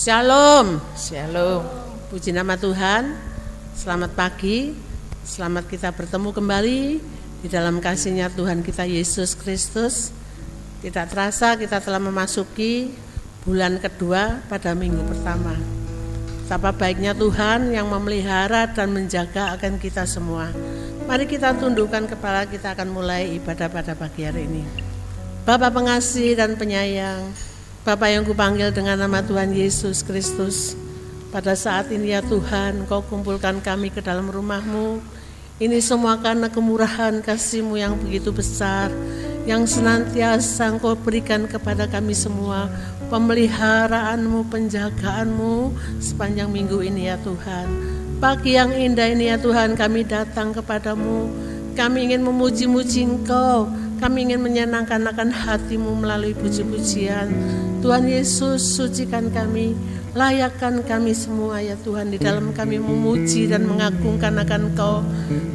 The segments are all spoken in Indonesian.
Shalom. Shalom. Puji nama Tuhan. Selamat pagi. Selamat kita bertemu kembali di dalam kasih-Nya Tuhan kita Yesus Kristus. Tidak terasa kita telah memasuki bulan kedua pada minggu pertama. Betapa baiknya Tuhan yang memelihara dan menjaga akan kita semua. Mari kita tundukkan kepala, kita akan mulai ibadah pada pagi hari ini. Bapa pengasih dan penyayang, Bapa yang kupanggil dengan nama Tuhan Yesus Kristus, pada saat ini ya Tuhan, Kau kumpulkan kami ke dalam rumah-Mu. Ini semua karena kemurahan kasih-Mu yang begitu besar, yang senantiasa Engkau berikan kepada kami semua. Pemeliharaan-Mu, penjagaan-Mu sepanjang minggu ini ya Tuhan. Pagi yang indah ini ya Tuhan, kami datang kepada-Mu. Kami ingin memuji-muji Engkau. Kami ingin menyenangkan akan hati-Mu melalui puji-pujian. Tuhan Yesus, sucikan kami, layakkan kami semua ya Tuhan. Di dalam kami memuji dan mengagungkan akan Engkau,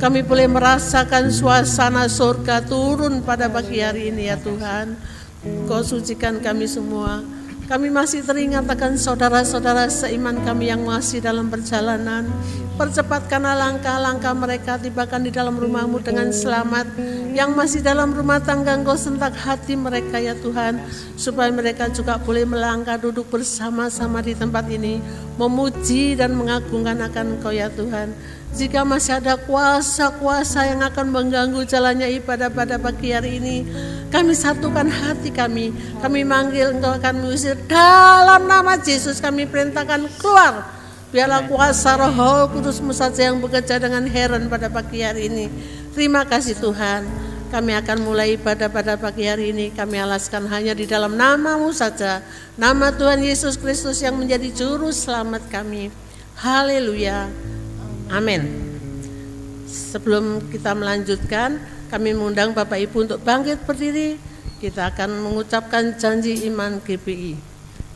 kami boleh merasakan suasana surga turun pada pagi hari ini ya Tuhan. Engkau sucikan kami semua. Kami masih teringat akan saudara-saudara seiman kami yang masih dalam perjalanan. Percepatkanlah langkah-langkah mereka, tibakan di dalam rumah-Mu dengan selamat. Yang masih dalam rumah tangga, Engkau sentak hati mereka ya Tuhan, supaya mereka juga boleh melangkah duduk bersama-sama di tempat ini, memuji dan mengagungkan akan Engkau ya Tuhan. Jika masih ada kuasa-kuasa yang akan mengganggu jalannya ibadah pada pagi hari ini, kami satukan hati kami. Kami manggil, Engkau akan mengusir. Dalam nama Yesus kami perintahkan keluar. Biarlah kuasa Roh Kudus-Mu saja yang bekerja dengan heran pada pagi hari ini. Terima kasih Tuhan. Kami akan mulai ibadah pada pagi hari ini. Kami alaskan hanya di dalam nama-Mu saja. Nama Tuhan Yesus Kristus yang menjadi juru selamat kami. Haleluya. Amin. Sebelum kita melanjutkan, kami mengundang Bapak Ibu untuk bangkit berdiri. Kita akan mengucapkan janji iman GPI.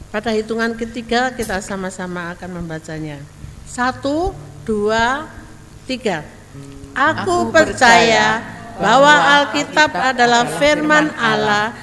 Pada hitungan ketiga kita sama-sama akan membacanya. 1, 2, 3. Aku percaya bahwa Alkitab adalah firman Allah,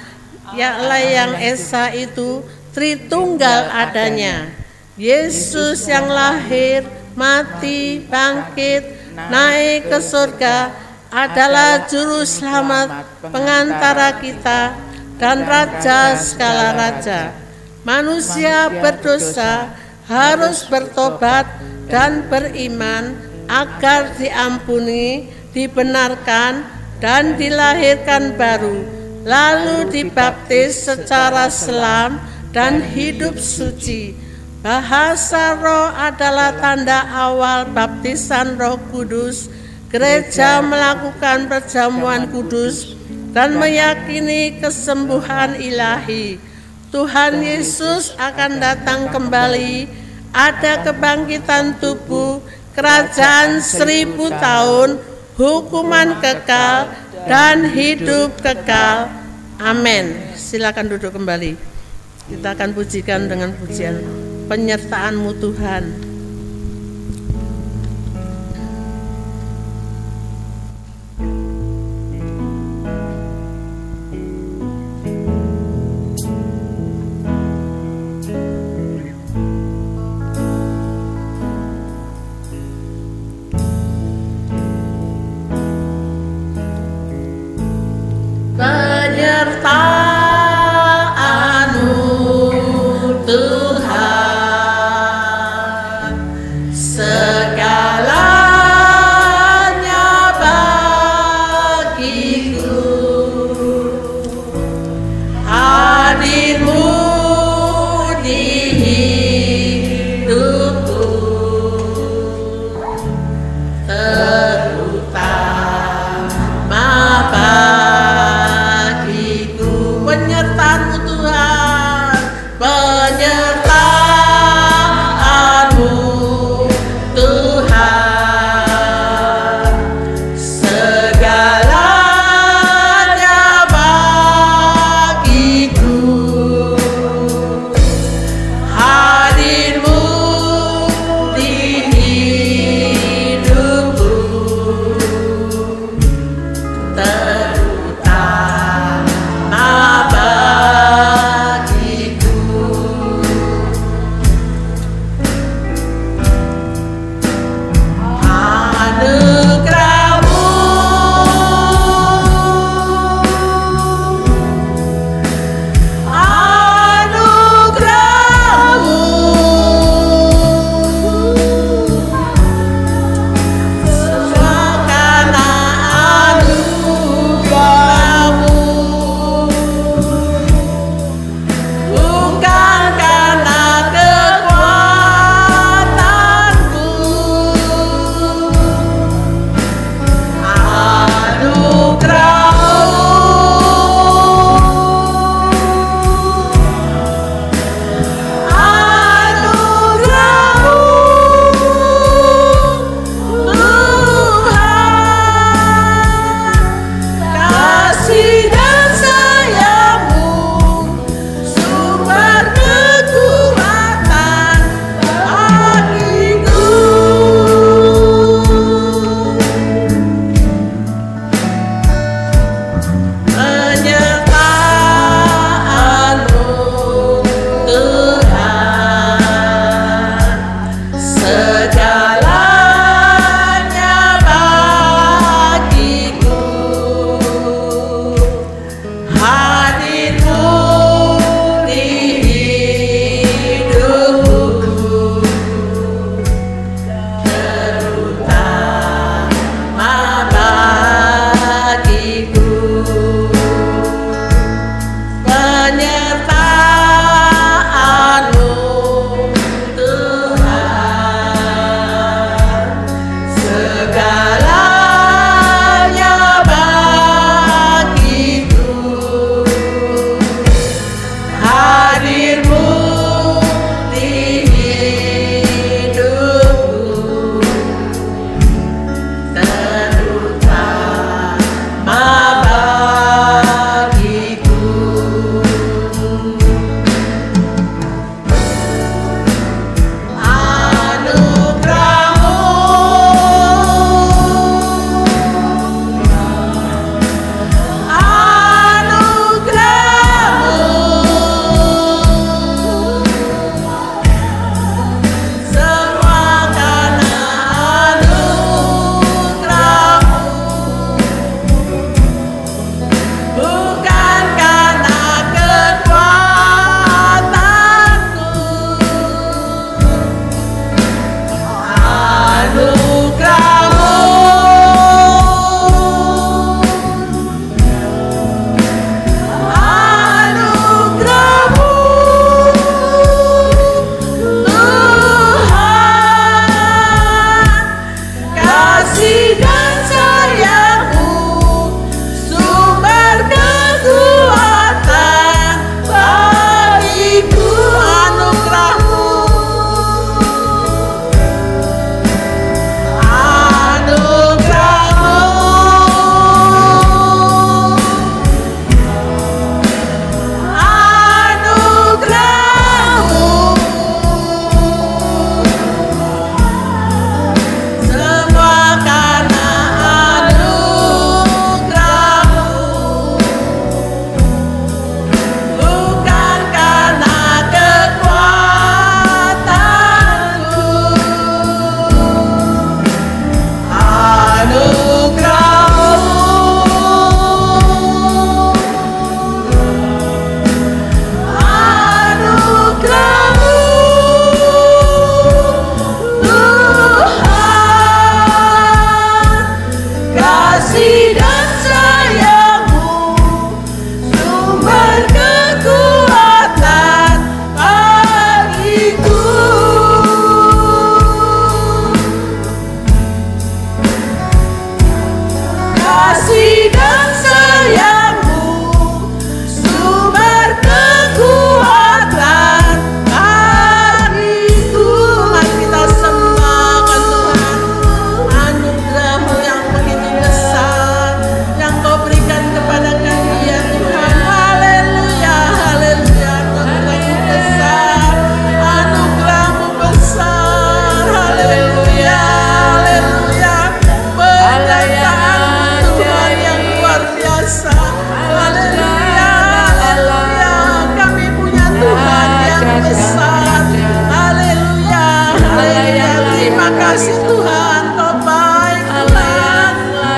yang Esa itu Tritunggal adanya. Yesus yang lahir, mati, bangkit, naik ke surga adalah juru selamat, pengantara kita dan raja segala raja. Manusia berdosa harus bertobat dan beriman agar diampuni, dibenarkan dan dilahirkan baru, lalu dibaptis secara selam dan hidup suci. Bahasa roh adalah tanda awal baptisan Roh Kudus. Gereja melakukan perjamuan kudus dan meyakini kesembuhan ilahi. Tuhan Yesus akan datang kembali. Ada kebangkitan tubuh, kerajaan 1000 tahun, hukuman kekal dan hidup kekal. Amin. Silakan duduk kembali. Kita akan pujikan dengan pujian penyertaan-Mu Tuhan. Terutama bagiku. kasih dan sayang-Mu sumber kekuatan bagiku. Kasih dan sayang-Mu sumber kekuatan bagiku. Mari kita sembahkan Tuhan, anugerah-Mu yang begitu besar yang Kau berikan kepada kami ya Tuhan. Haleluya, haleluya. Anugerah-Mu besar, anugerah-Mu besar. Haleluya, haleluya. Penyertaan Tuhan yang luar biasa. Haleluya, haleluya. Kami punya Tuhan yang besar. Haleluya, haleluya. Terima kasih Tuhan, Kau baik Tuhan.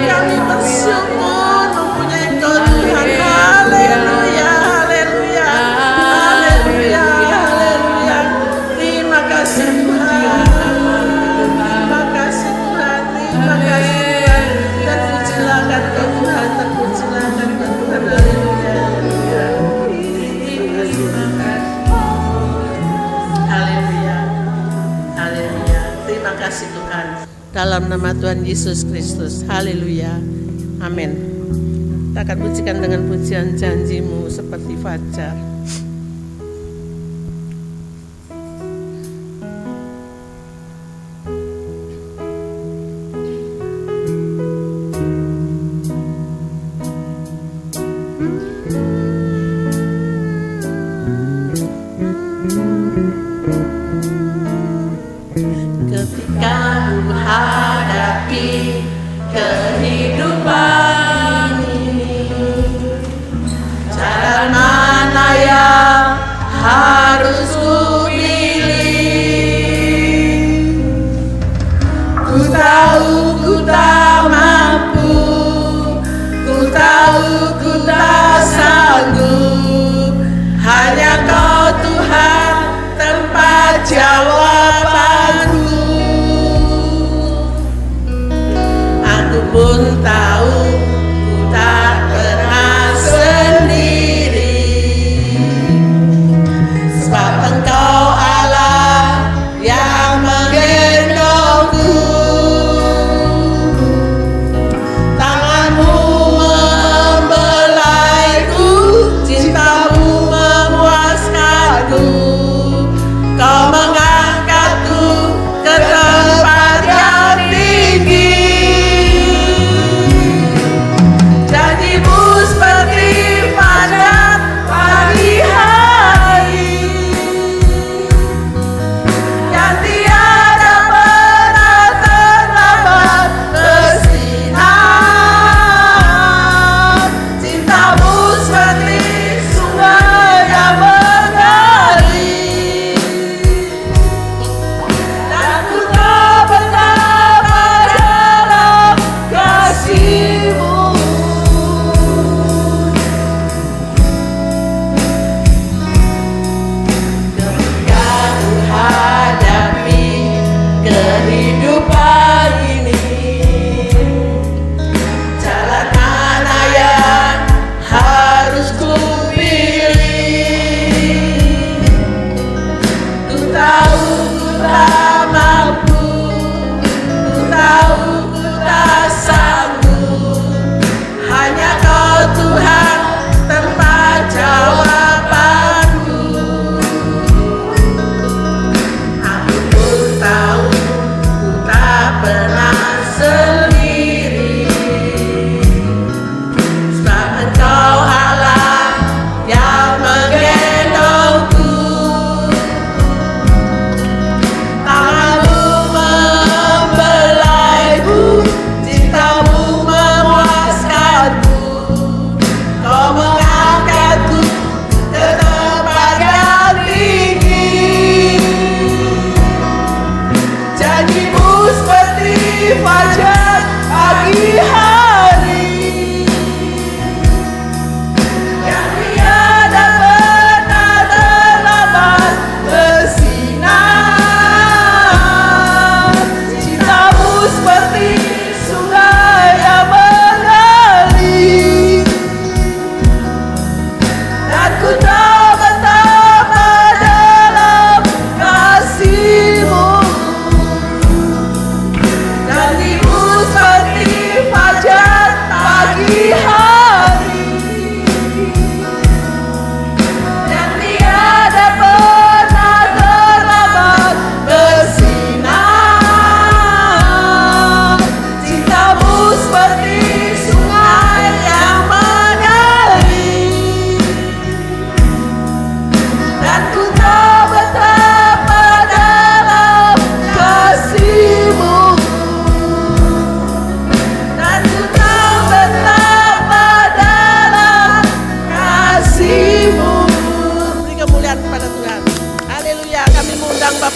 Kami bersyukur mempunyai Engkau Tuhan. Haleluya, haleluya, haleluya, haleluya. Terima kasih Tuhan. Terima kasih Tuhan. Terima kasih Tuhan. Terpujilah Kau Tuhan. Terpujilah Kau Tuhan. Haleluya. Haleluya. Haleluya. Terima kasih Tuhan. Dalam nama Tuhan Yesus Kristus. Haleluya. Amin. Kita akan pujikan dengan pujian janji-Mu seperti fajar. Ketika menghadapi kehidupan ini, cara mana yang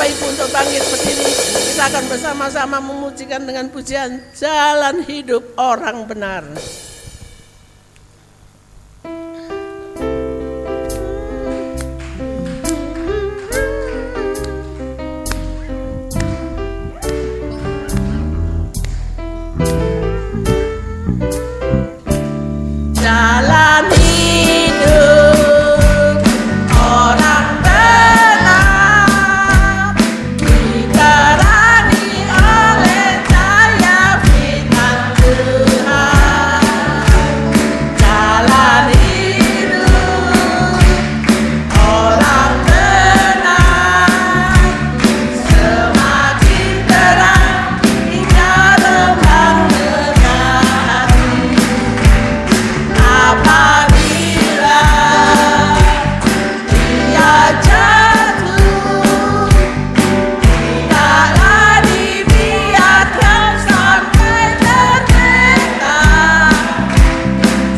Bapak Ibu untuk bangkit berdiri. Kita akan bersama-sama memujikan dengan pujian Jalan Hidup Orang Benar. Jalan hidup orang benar diterangi oleh cahaya firman Tuhan. Jalan hidup orang benar semakin terang hingga lembang tengah hari. Apabila dia jatuh, tidaklah dibiarkan sampai tergeletak.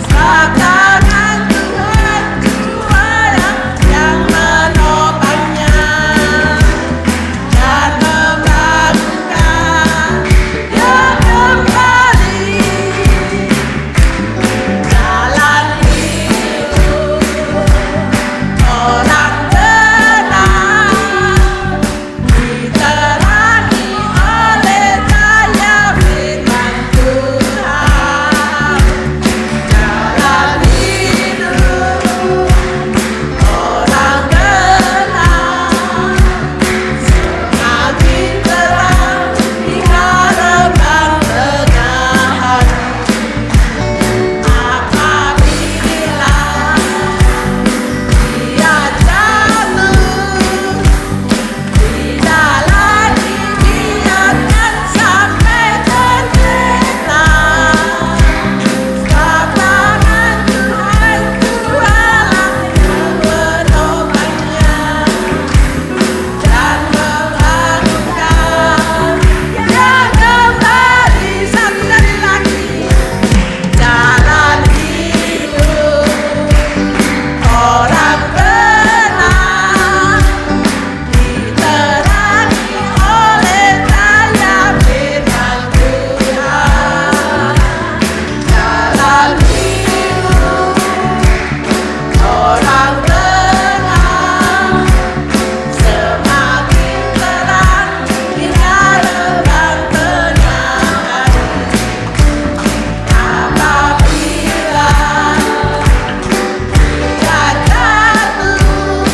Sebab tangan Tuhan jua yang menopangnya dan membangunkan dia kembali. Jalan hidup orang benar diterangi oleh cahaya firman Tuhan. Jalan hidup orang benar semakin terang hingga lembang tengah hari. Apabila dia jatuh, tidaklah dibiarkan sampai tergeletak. Sebab tangan Tuhan jualah yang menopangnya dan membangunkan dia kembali. Satu kali lagi. Jalan hidup orang benar diterangi oleh cahaya firman Tuhan. Jalan hidup orang benar semakin terang hingga lembang tengah hari. Apabila dia jatuh,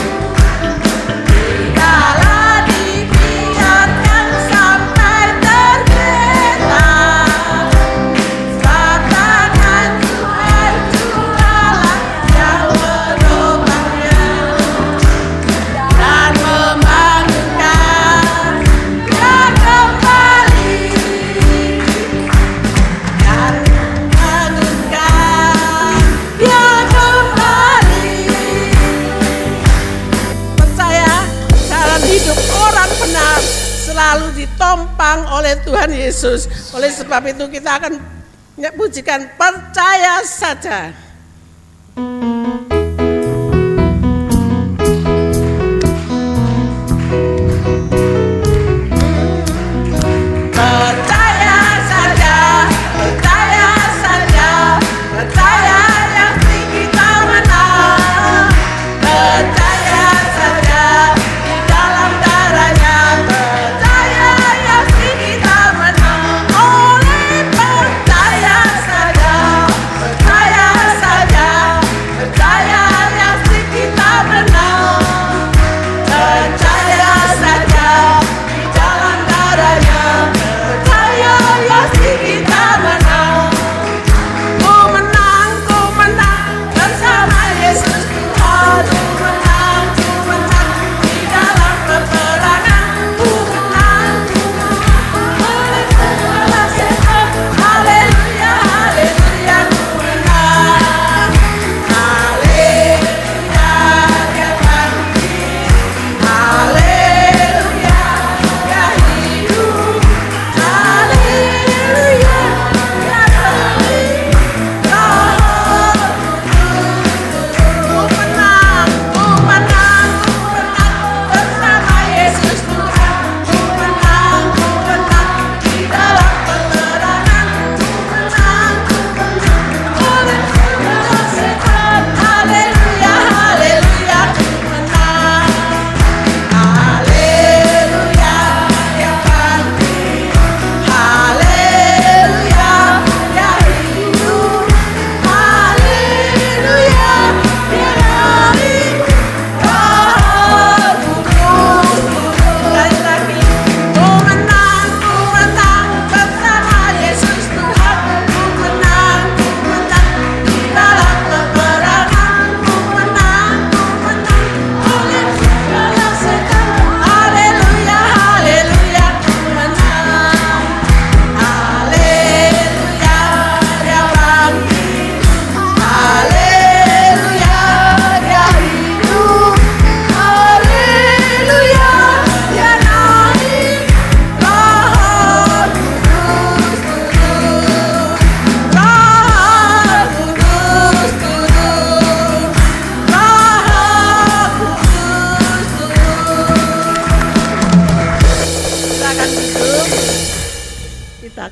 tidaklah dibiarkan sampai tergeletak. Sebab tangan Tuhan jualah yang menopangnya dan membangunkan dia kembali. Dan membangunkan dia kembali. Percaya jalan hidup orang benar selalu ditompang oleh Tuhan Yesus. Oleh sebab itu kita akan pujikan percaya saja. Percaya saja, percaya saja, percaya pasti kita menang. Percaya saja di dalam darahnya, percaya pasti kita menang. Oleh percaya saja, percaya saja.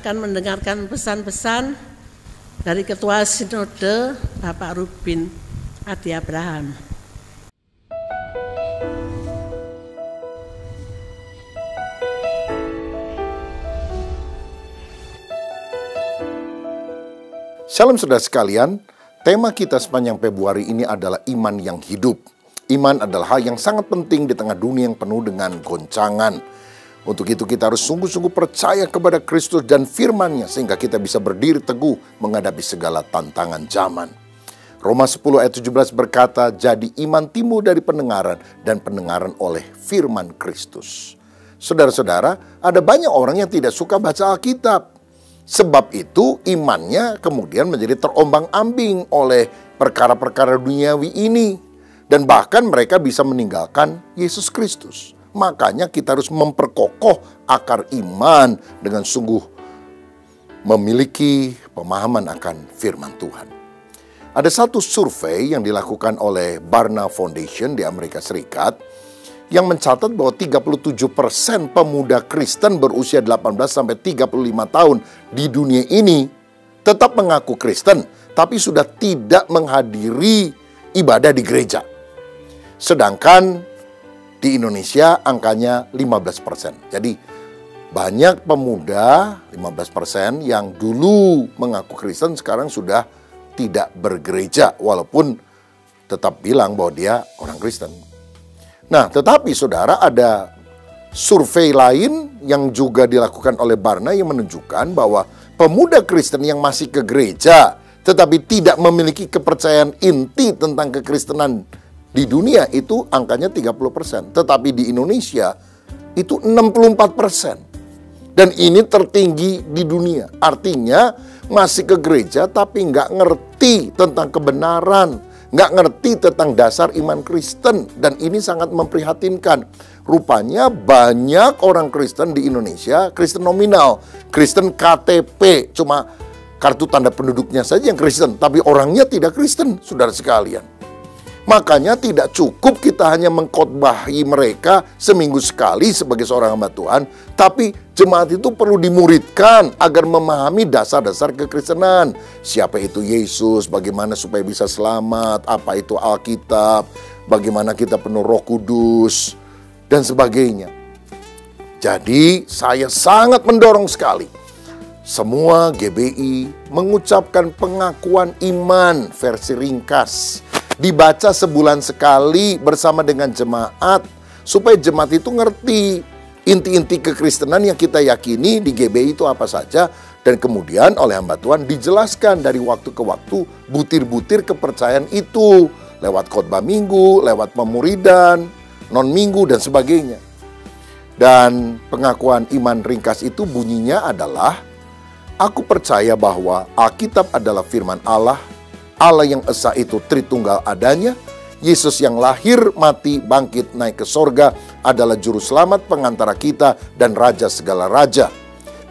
akan mendengarkan pesan-pesan dari Ketua Sinode Bapak Rubin Adi Abraham. Shalom saudara sekalian, tema kita sepanjang Februari ini adalah iman yang hidup. Iman adalah hal yang sangat penting di tengah dunia yang penuh dengan goncangan. Untuk itu kita harus sungguh-sungguh percaya kepada Kristus dan firman-Nya sehingga kita bisa berdiri teguh menghadapi segala tantangan zaman. Roma 10 ayat 17 berkata, jadi iman timbul dari pendengaran dan pendengaran oleh firman Kristus. Saudara-saudara, ada banyak orang yang tidak suka baca Alkitab. Sebab itu imannya kemudian menjadi terombang-ambing oleh perkara-perkara duniawi ini. Dan bahkan mereka bisa meninggalkan Yesus Kristus. Makanya kita harus memperkokoh akar iman dengan sungguh memiliki pemahaman akan firman Tuhan. Ada satu survei yang dilakukan oleh Barna Foundation di Amerika Serikat yang mencatat bahwa 37% pemuda Kristen berusia 18-35 tahun di dunia ini tetap mengaku Kristen, tapi sudah tidak menghadiri ibadah di gereja. Sedangkan di Indonesia angkanya 15%. Jadi banyak pemuda 15% yang dulu mengaku Kristen sekarang sudah tidak bergereja, walaupun tetap bilang bahwa dia orang Kristen. Nah, tetapi saudara, ada survei lain yang juga dilakukan oleh Barna yang menunjukkan bahwa pemuda Kristen yang masih ke gereja tetapi tidak memiliki kepercayaan inti tentang kekristenan di dunia itu angkanya 30%. Tetapi di Indonesia itu 64%. Dan ini tertinggi di dunia. Artinya masih ke gereja tapi nggak ngerti tentang kebenaran, nggak ngerti tentang dasar iman Kristen. Dan ini sangat memprihatinkan. Rupanya banyak orang Kristen di Indonesia Kristen nominal, Kristen KTP, cuma kartu tanda penduduknya saja yang Kristen, tapi orangnya tidak Kristen, saudara sekalian. Makanya tidak cukup kita hanya mengkhotbahi mereka seminggu sekali sebagai seorang hamba Tuhan, tapi jemaat itu perlu dimuridkan agar memahami dasar-dasar kekristenan. Siapa itu Yesus, bagaimana supaya bisa selamat, apa itu Alkitab, bagaimana kita penuh Roh Kudus, dan sebagainya. Jadi saya sangat mendorong sekali semua GBI mengucapkan pengakuan iman versi ringkas. Dibaca sebulan sekali bersama dengan jemaat, supaya jemaat itu ngerti inti-inti kekristenan yang kita yakini di GBI itu apa saja. Dan kemudian oleh hamba Tuhan dijelaskan dari waktu ke waktu butir-butir kepercayaan itu. Lewat khotbah minggu, lewat pemuridan, non-minggu dan sebagainya. Dan pengakuan iman ringkas itu bunyinya adalah, aku percaya bahwa Alkitab adalah firman Allah, Allah yang esa itu Tritunggal adanya, Yesus yang lahir, mati, bangkit, naik ke sorga adalah juru selamat pengantara kita dan raja segala raja.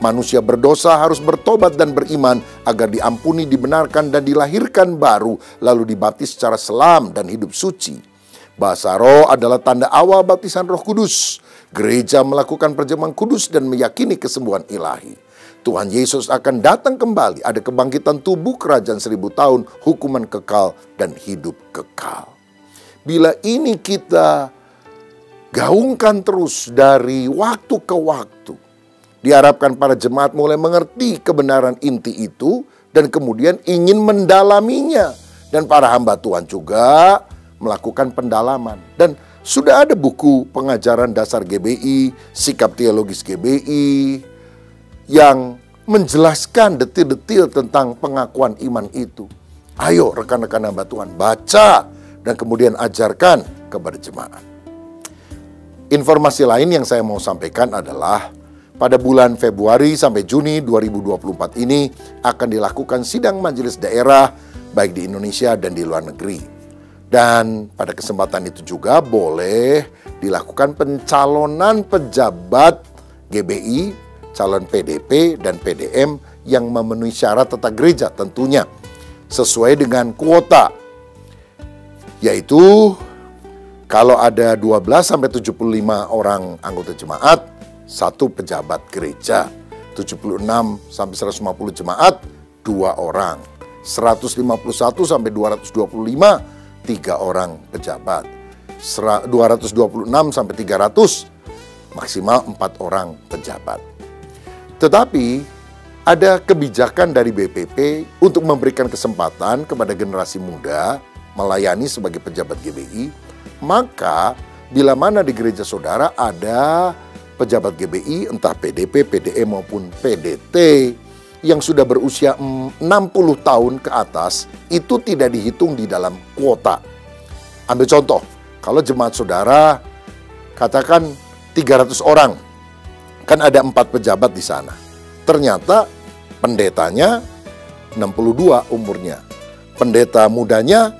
Manusia berdosa harus bertobat dan beriman agar diampuni, dibenarkan dan dilahirkan baru, lalu dibaptis secara selam dan hidup suci. Bahasa roh adalah tanda awal baptisan Roh Kudus. Gereja melakukan perjamuan kudus dan meyakini kesembuhan ilahi. Tuhan Yesus akan datang kembali, ada kebangkitan tubuh, kerajaan 1000 tahun, hukuman kekal, dan hidup kekal. Bila ini kita gaungkan terus dari waktu ke waktu, diharapkan para jemaat mulai mengerti kebenaran inti itu, dan kemudian ingin mendalaminya. Dan para hamba Tuhan juga melakukan pendalaman. Dan sudah ada buku pengajaran dasar GBI, sikap teologis GBI, yang menjelaskan detil-detil tentang pengakuan iman itu. Ayo rekan-rekan hamba Tuhan, baca dan kemudian ajarkan kepada jemaat. Informasi lain yang saya mau sampaikan adalah pada bulan Februari sampai Juni 2024 ini akan dilakukan sidang majelis daerah baik di Indonesia dan di luar negeri. Dan pada kesempatan itu juga boleh dilakukan pencalonan pejabat GBI, calon PDP dan PDM yang memenuhi syarat tata gereja tentunya sesuai dengan kuota, yaitu kalau ada 12-75 orang anggota jemaat, 1 pejabat gereja. 76 sampai 150 jemaat 2 orang. 151 sampai 225 3 orang pejabat. 226 sampai 300 maksimal 4 orang pejabat. Tetapi ada kebijakan dari BPP untuk memberikan kesempatan kepada generasi muda melayani sebagai pejabat GBI. Maka bila mana di gereja saudara ada pejabat GBI, entah PDP, PDE maupun PDT yang sudah berusia 60 tahun ke atas, itu tidak dihitung di dalam kuota. Ambil contoh, kalau jemaat saudara katakan 300 orang, kan ada 4 pejabat di sana. Ternyata pendetanya 62 umurnya, pendeta mudanya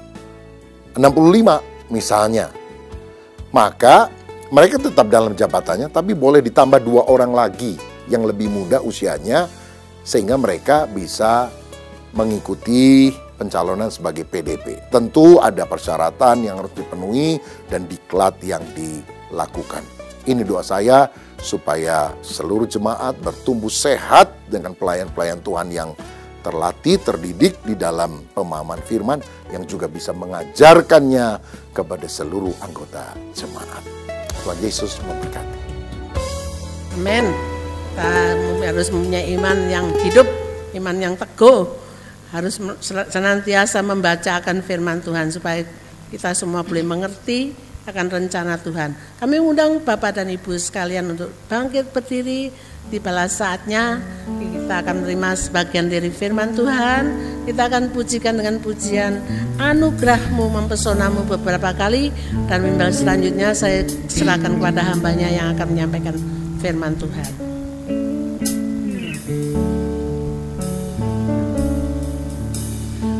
65 misalnya. Maka mereka tetap dalam jabatannya, tapi boleh ditambah 2 orang lagi yang lebih muda usianya, sehingga mereka bisa mengikuti pencalonan sebagai PDP. Tentu ada persyaratan yang harus dipenuhi dan diklat yang dilakukan. Ini doa saya supaya seluruh jemaat bertumbuh sehat dengan pelayan-pelayan Tuhan yang terlatih, terdidik di dalam pemahaman firman, yang juga bisa mengajarkannya kepada seluruh anggota jemaat. Tuhan Yesus memberkati. Amin. Kita harus mempunyai iman yang hidup, iman yang teguh. Harus senantiasa membacakan firman Tuhan supaya kita semua boleh mengerti akan rencana Tuhan. Kami undang Bapak dan Ibu sekalian untuk bangkit berdiri. Tibalah saatnya kita akan menerima sebagian dari firman Tuhan. Kita akan pujikan dengan pujian anugerah-Mu mempesonamu beberapa kali. Dan mimbar selanjutnya saya serahkan kepada hambanya yang akan menyampaikan firman Tuhan.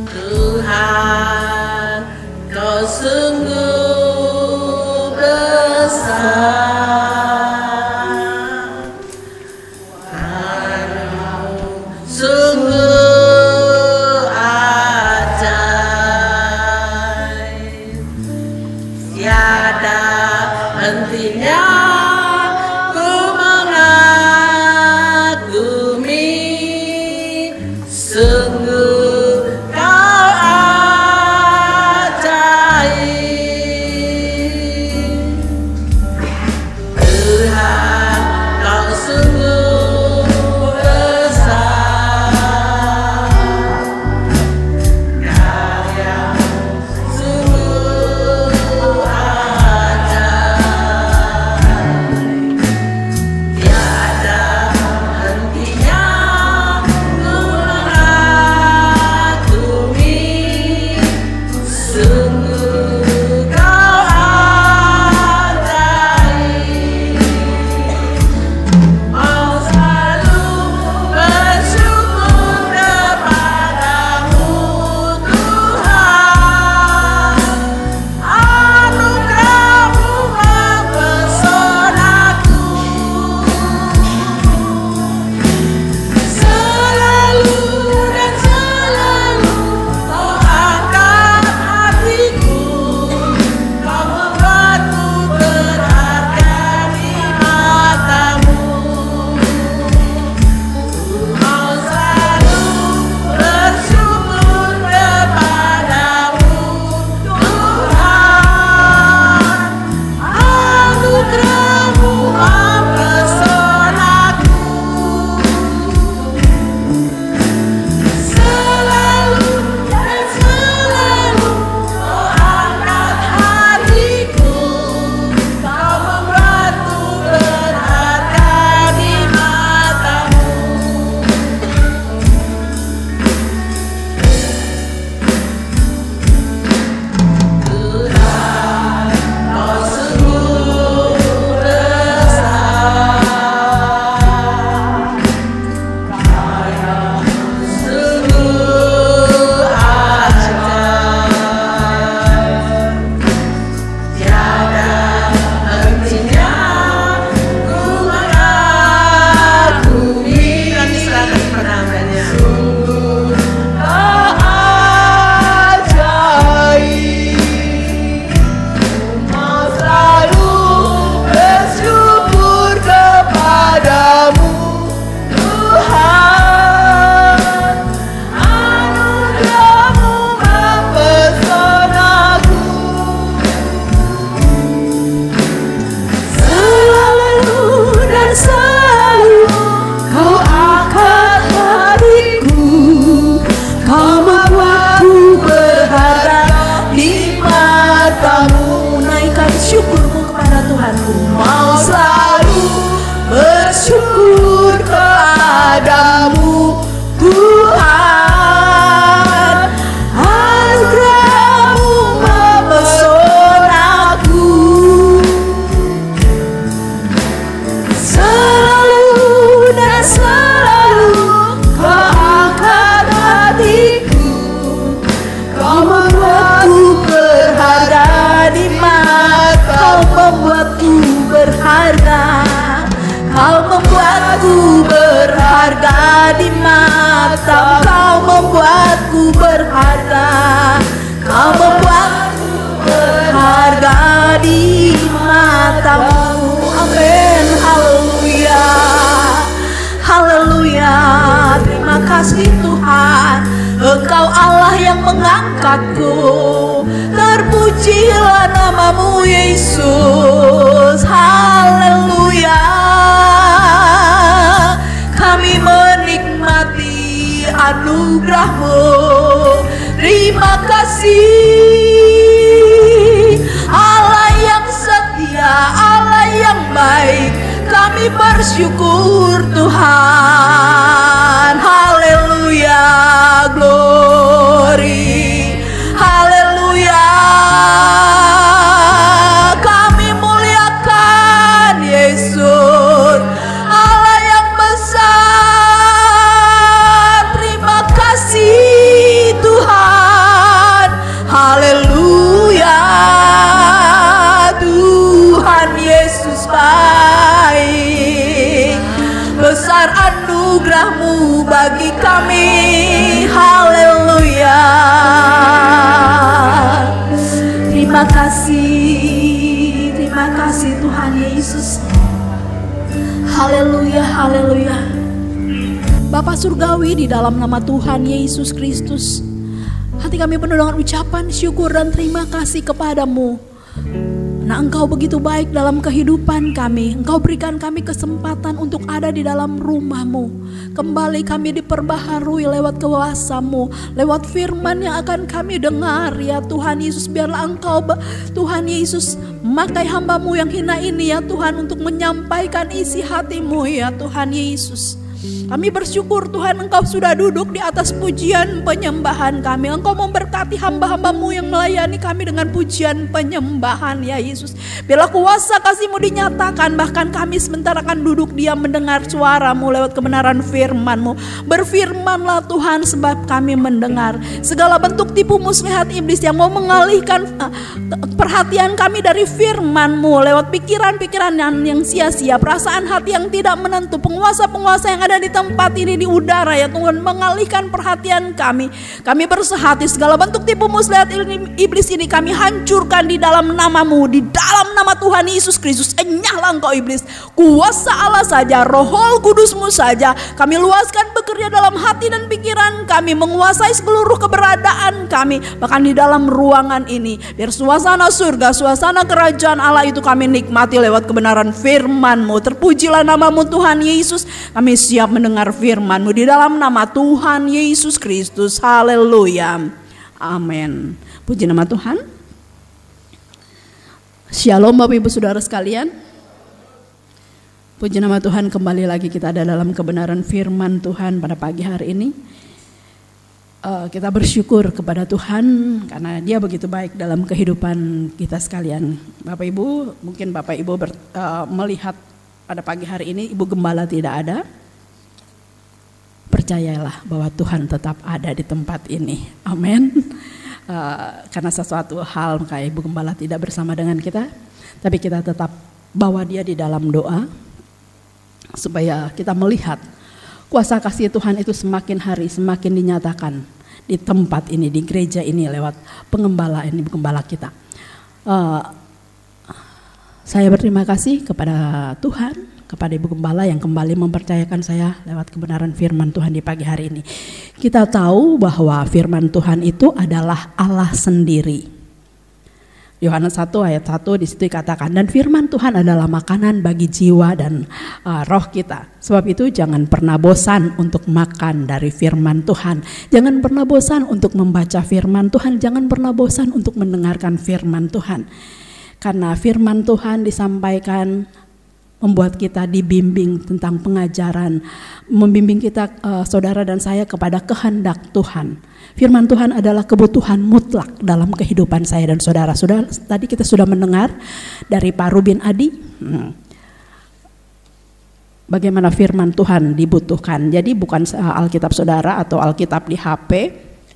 Tuhan, Kau sungguh besar, Kau sungguh ajaib, tiada hentinya ku mengasihi. membuatku berharga, Kau membuatku berharga di matamu. Amin. Haleluya, haleluya. Terima kasih Tuhan, Engkau Allah yang mengangkatku. Terpujilah namamu Yesus. Haleluya. Kami menikmati anugerah-Mu. Terima kasih Allah yang setia, Allah yang baik. Kami bersyukur Tuhan. Haleluya, glory. Haleluya. Kami muliakan Yesus, Allah yang besar. Terima kasih Tuhan. Haleluya. Tuhan Yesus baik. Besar anugerah-Mu bagi kami. Haleluya. Terima kasih Tuhan Yesus. Haleluya, haleluya. Bapa Surgawi, di dalam nama Tuhan Yesus Kristus, hati kami penuh dengan ucapan syukur dan terima kasih kepadamu. Nah, Engkau begitu baik dalam kehidupan kami. Engkau berikan kami kesempatan untuk ada di dalam rumah-Mu. Kembali kami diperbaharui lewat kuasa-Mu, lewat firman yang akan kami dengar. Ya Tuhan Yesus, biarlah Engkau Tuhan Yesus memakai hamba-Mu yang hina ini ya Tuhan, untuk menyampaikan isi hati-Mu ya Tuhan Yesus. Kami bersyukur Tuhan, Engkau sudah duduk di atas pujian penyembahan kami. Engkau memberkati hamba-hamba-Mu yang melayani kami dengan pujian penyembahan ya Yesus. Biarlah kuasa kasih-Mu dinyatakan, bahkan kami sementara akan duduk diam mendengar suara-Mu lewat kebenaran firman-Mu. Berfirmanlah Tuhan, sebab kami mendengar segala bentuk tipu muslihat iblis yang mau mengalihkan perhatian kami dari firman-Mu lewat pikiran-pikiran yang sia-sia, perasaan hati yang tidak menentu, penguasa-penguasa yang ada di tempat ini, di udara ya Tuhan, mengalihkan perhatian kami. Kami bersehati segala bentuk tipu muslihat iblis ini kami hancurkan di dalam nama-Mu, di dalam nama Tuhan Yesus Kristus. Enyahlah Engkau iblis, kuasa Allah saja, Roh Kudus-Mu saja kami luaskan bekerja dalam hati dan pikiran kami, menguasai seluruh keberadaan kami, bahkan di dalam ruangan ini. Biar suasana surga, suasana kerajaan Allah itu kami nikmati lewat kebenaran firman-Mu. Terpujilah nama-Mu Tuhan Yesus. Kami siap mendengar firman-Mu di dalam nama Tuhan Yesus Kristus. Haleluya. Amin. Puji nama Tuhan. Shalom Bapak Ibu Saudara sekalian. Puji nama Tuhan, kembali lagi kita ada dalam kebenaran firman Tuhan pada pagi hari ini. Kita bersyukur kepada Tuhan karena Dia begitu baik dalam kehidupan kita sekalian. Bapak Ibu, mungkin Bapak Ibu melihat pada pagi hari ini Ibu Gembala tidak ada. Percayalah bahwa Tuhan tetap ada di tempat ini. Amin. Karena sesuatu hal maka Ibu Gembala tidak bersama dengan kita, tapi kita tetap bawa dia di dalam doa supaya kita melihat kuasa kasih Tuhan itu semakin hari semakin dinyatakan di tempat ini, di gereja ini lewat pengembala ini, pengembala kita. Saya berterima kasih kepada Tuhan, kepada Ibu Gembala yang kembali mempercayakan saya lewat kebenaran firman Tuhan di pagi hari ini. Kita tahu bahwa firman Tuhan itu adalah Allah sendiri. Yohanes 1 ayat 1 di situ dikatakan, dan firman Tuhan adalah makanan bagi jiwa dan roh kita. Sebab itu jangan pernah bosan untuk makan dari firman Tuhan. Jangan pernah bosan untuk membaca firman Tuhan. Jangan pernah bosan untuk mendengarkan firman Tuhan. Karena firman Tuhan disampaikan membuat kita dibimbing tentang pengajaran, membimbing kita saudara dan saya kepada kehendak Tuhan. Firman Tuhan adalah kebutuhan mutlak dalam kehidupan saya dan saudara. Tadi kita sudah mendengar dari Pak Rubin Adi bagaimana firman Tuhan dibutuhkan. Jadi bukan Alkitab saudara atau Alkitab di HP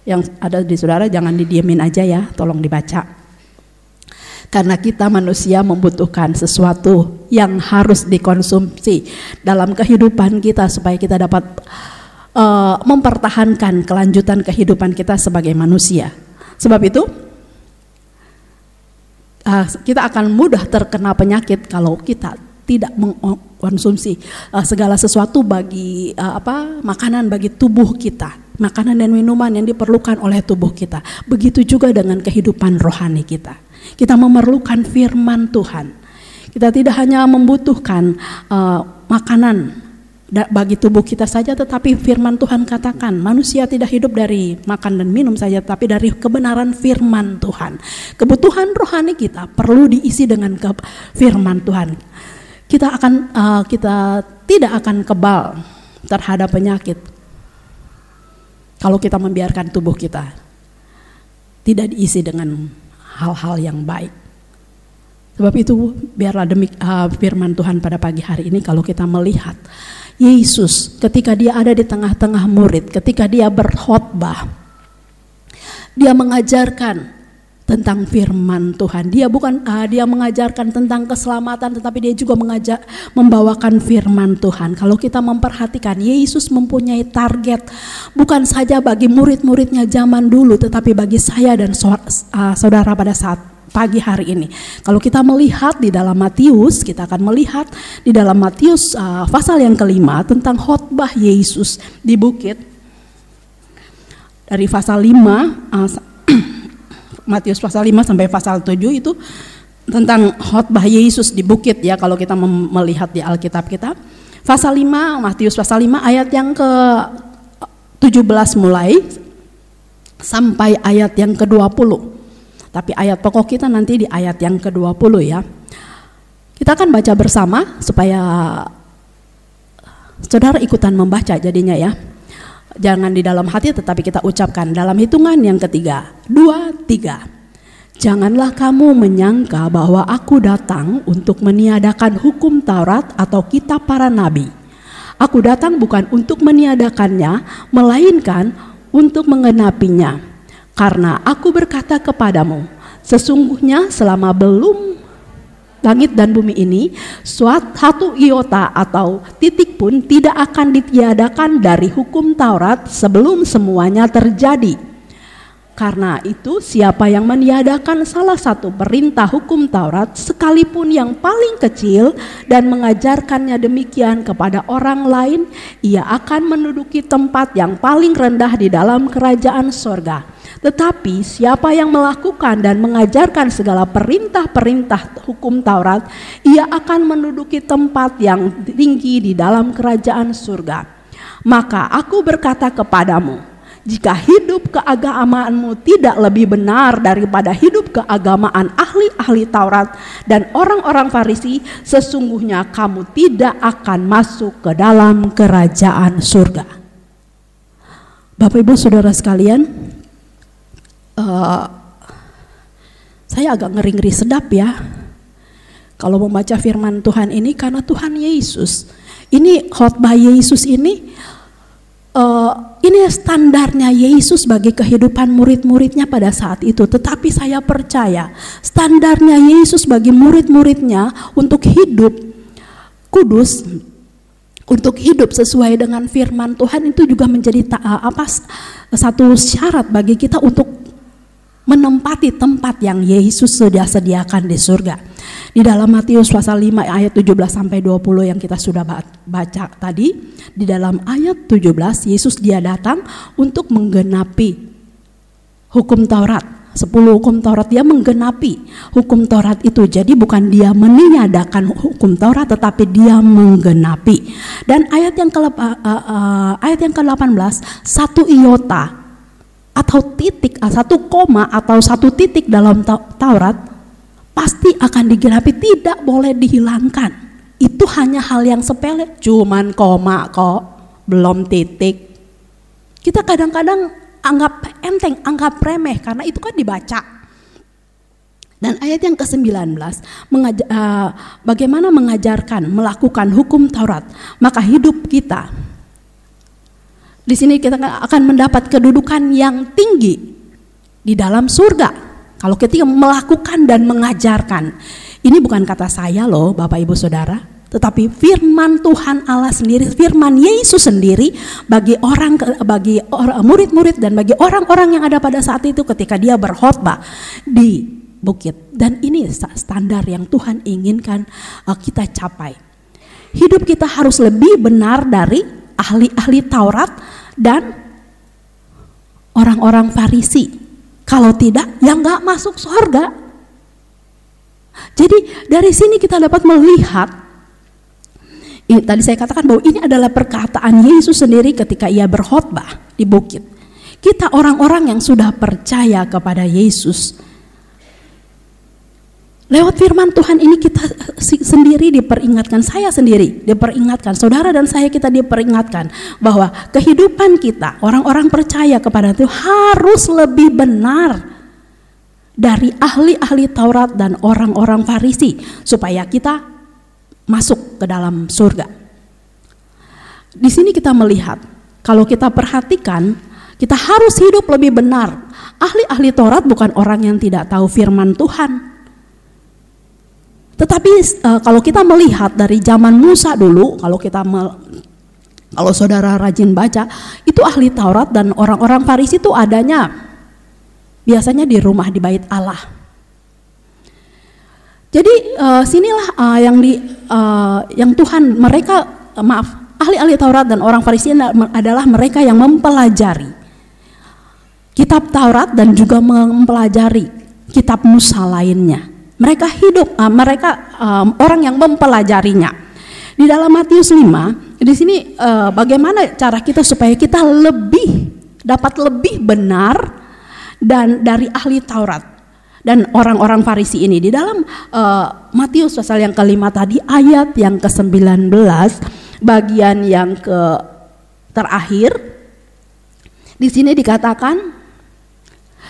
yang ada di saudara, jangan didiemin aja ya, tolong dibaca. Karena kita manusia membutuhkan sesuatu yang harus dikonsumsi dalam kehidupan kita supaya kita dapat mempertahankan kelanjutan kehidupan kita sebagai manusia. Sebab itu kita akan mudah terkena penyakit kalau kita tidak mengkonsumsi segala sesuatu bagi makanan bagi tubuh kita, makanan dan minuman yang diperlukan oleh tubuh kita. Begitu juga dengan kehidupan rohani kita. Kita memerlukan firman Tuhan. Kita tidak hanya membutuhkan makanan bagi tubuh kita saja, tetapi firman Tuhan katakan manusia tidak hidup dari makan dan minum saja, tapi dari kebenaran firman Tuhan. Kebutuhan rohani kita perlu diisi dengan firman Tuhan. Kita tidak akan kebal terhadap penyakit kalau kita membiarkan tubuh kita tidak diisi dengan hal-hal yang baik. Sebab itu biarlah firman Tuhan pada pagi hari ini, kalau kita melihat Yesus ketika dia ada di tengah-tengah murid, ketika dia berkhotbah, dia mengajarkan tentang firman Tuhan. Dia mengajarkan tentang keselamatan, tetapi dia juga membawakan firman Tuhan. Kalau kita memperhatikan, Yesus mempunyai target bukan saja bagi murid-muridnya zaman dulu, tetapi bagi saya dan saudara pada saat pagi hari ini. Kalau kita melihat di dalam Matius, kita akan melihat di dalam Matius pasal yang kelima tentang khotbah Yesus di bukit. Dari pasal 5 Matius pasal 5 sampai pasal 7 itu tentang khotbah Yesus di bukit ya, kalau kita melihat di Alkitab kita. Pasal 5, Matius pasal 5 ayat yang ke-17 mulai sampai ayat yang ke-20. Tapi ayat pokok kita nanti di ayat yang ke-20 ya. Kita akan baca bersama supaya saudara ikutan membaca jadinya ya. Jangan di dalam hati tetapi kita ucapkan dalam hitungan yang ketiga. 2, 3. Janganlah kamu menyangka bahwa aku datang untuk meniadakan hukum Taurat atau kitab para nabi. Aku datang bukan untuk meniadakannya, melainkan untuk menggenapinya. Karena aku berkata kepadamu, sesungguhnya selama belum langit dan bumi ini, satu iota atau titik pun tidak akan ditiadakan dari hukum Taurat sebelum semuanya terjadi. Karena itu siapa yang meniadakan salah satu perintah hukum Taurat, sekalipun yang paling kecil, dan mengajarkannya demikian kepada orang lain, ia akan menduduki tempat yang paling rendah di dalam kerajaan sorga. Tetapi siapa yang melakukan dan mengajarkan segala perintah-perintah hukum Taurat, ia akan menduduki tempat yang tinggi di dalam kerajaan surga. Maka aku berkata kepadamu, jika hidup keagamaanmu tidak lebih benar daripada hidup keagamaan ahli-ahli Taurat dan orang-orang Farisi, sesungguhnya kamu tidak akan masuk ke dalam kerajaan surga. Bapak Ibu Saudara sekalian, saya agak ngeri-ngeri sedap ya kalau membaca firman Tuhan ini, karena Tuhan Yesus ini, khotbah Yesus ini standarnya Yesus bagi kehidupan murid-muridnya pada saat itu. Tetapi saya percaya standarnya Yesus bagi murid-muridnya untuk hidup kudus, untuk hidup sesuai dengan firman Tuhan, itu juga menjadi satu syarat bagi kita untuk menempati tempat yang Yesus sudah sediakan di surga. Di dalam Matius pasal 5 ayat 17 sampai 20 yang kita sudah baca tadi, di dalam ayat 17 Yesus dia datang untuk menggenapi hukum Taurat. 10 hukum Taurat, dia menggenapi hukum Taurat itu. Jadi bukan dia meniadakan hukum Taurat, tetapi dia menggenapi. Dan ayat yang ke-18, satu iota atau titik, satu koma atau satu titik dalam Taurat pasti akan digenapi, tidak boleh dihilangkan. Itu hanya hal yang sepele, cuman koma kok, belum titik. Kita kadang-kadang anggap enteng, anggap remeh, karena itu kan dibaca. Dan ayat yang ke-19 bagaimana mengajarkan, melakukan hukum Taurat, maka hidup kita di sini kita akan mendapat kedudukan yang tinggi di dalam surga. Kalau ketika melakukan dan mengajarkan, ini bukan kata saya loh Bapak Ibu Saudara, tetapi firman Tuhan Allah sendiri, firman Yesus sendiri bagi murid-murid dan bagi orang-orang yang ada pada saat itu ketika dia berkhotbah di bukit. Dan ini standar yang Tuhan inginkan kita capai. Hidup kita harus lebih benar dari ahli-ahli Taurat dan orang-orang Farisi. Kalau tidak, ya nggak masuk surga. Jadi dari sini kita dapat melihat, tadi saya katakan bahwa ini adalah perkataan Yesus sendiri ketika ia berkhotbah di bukit. Kita orang-orang yang sudah percaya kepada Yesus, lewat firman Tuhan ini kita sendiri diperingatkan, saya sendiri diperingatkan, saudara dan saya kita diperingatkan bahwa kehidupan kita orang-orang percaya kepada Tuhan harus lebih benar dari ahli-ahli Taurat dan orang-orang Farisi supaya kita masuk ke dalam surga. Di sini kita melihat, kalau kita perhatikan, kita harus hidup lebih benar. Ahli-ahli Taurat bukan orang yang tidak tahu firman Tuhan. Tetapi kalau kita melihat dari zaman Musa dulu, kalau saudara rajin baca, itu ahli Taurat dan orang-orang Farisi itu adanya biasanya di rumah di bait Allah. Jadi sinilah yang Tuhan ahli-ahli Taurat dan orang Farisi adalah mereka yang mempelajari kitab Taurat dan juga mempelajari kitab Musa lainnya. Mereka orang yang mempelajarinya. Di dalam Matius 5, di sini bagaimana cara kita supaya kita dapat lebih benar dan dari ahli Taurat dan orang-orang Farisi ini. Di dalam Matius pasal yang ke-5 tadi, ayat yang ke-19, bagian yang terakhir, di sini dikatakan,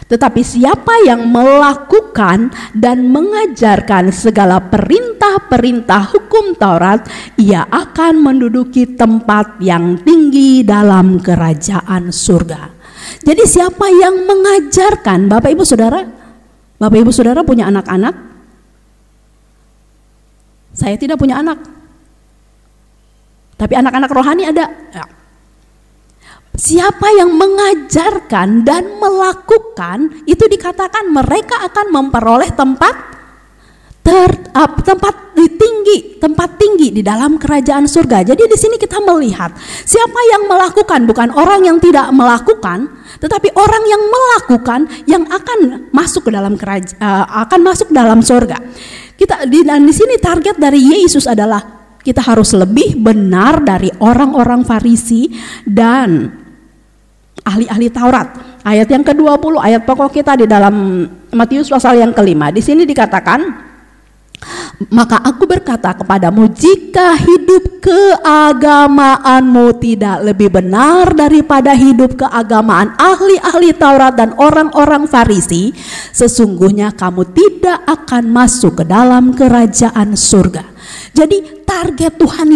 tetapi siapa yang melakukan dan mengajarkan segala perintah-perintah hukum Taurat, ia akan menduduki tempat yang tinggi dalam kerajaan surga. Jadi siapa yang mengajarkan, Bapak Ibu Saudara punya anak-anak? Saya tidak punya anak, tapi anak-anak rohani ada. Ya. Siapa yang mengajarkan dan melakukan, itu dikatakan mereka akan memperoleh tempat tinggi di dalam kerajaan surga. Jadi di sini kita melihat siapa yang melakukan, bukan orang yang tidak melakukan, tetapi orang yang melakukan yang akan masuk ke dalam akan masuk dalam surga. Dan di sini target dari Yesus adalah kita harus lebih benar dari orang-orang Farisi dan ahli-ahli Taurat. Ayat yang ke-20, ayat pokok kita di dalam Matius pasal yang ke-5. Di sini dikatakan, maka aku berkata kepadamu, jika hidup keagamaanmu tidak lebih benar daripada hidup keagamaan ahli-ahli Taurat dan orang-orang Farisi, sesungguhnya kamu tidak akan masuk ke dalam kerajaan surga. Jadi targetnya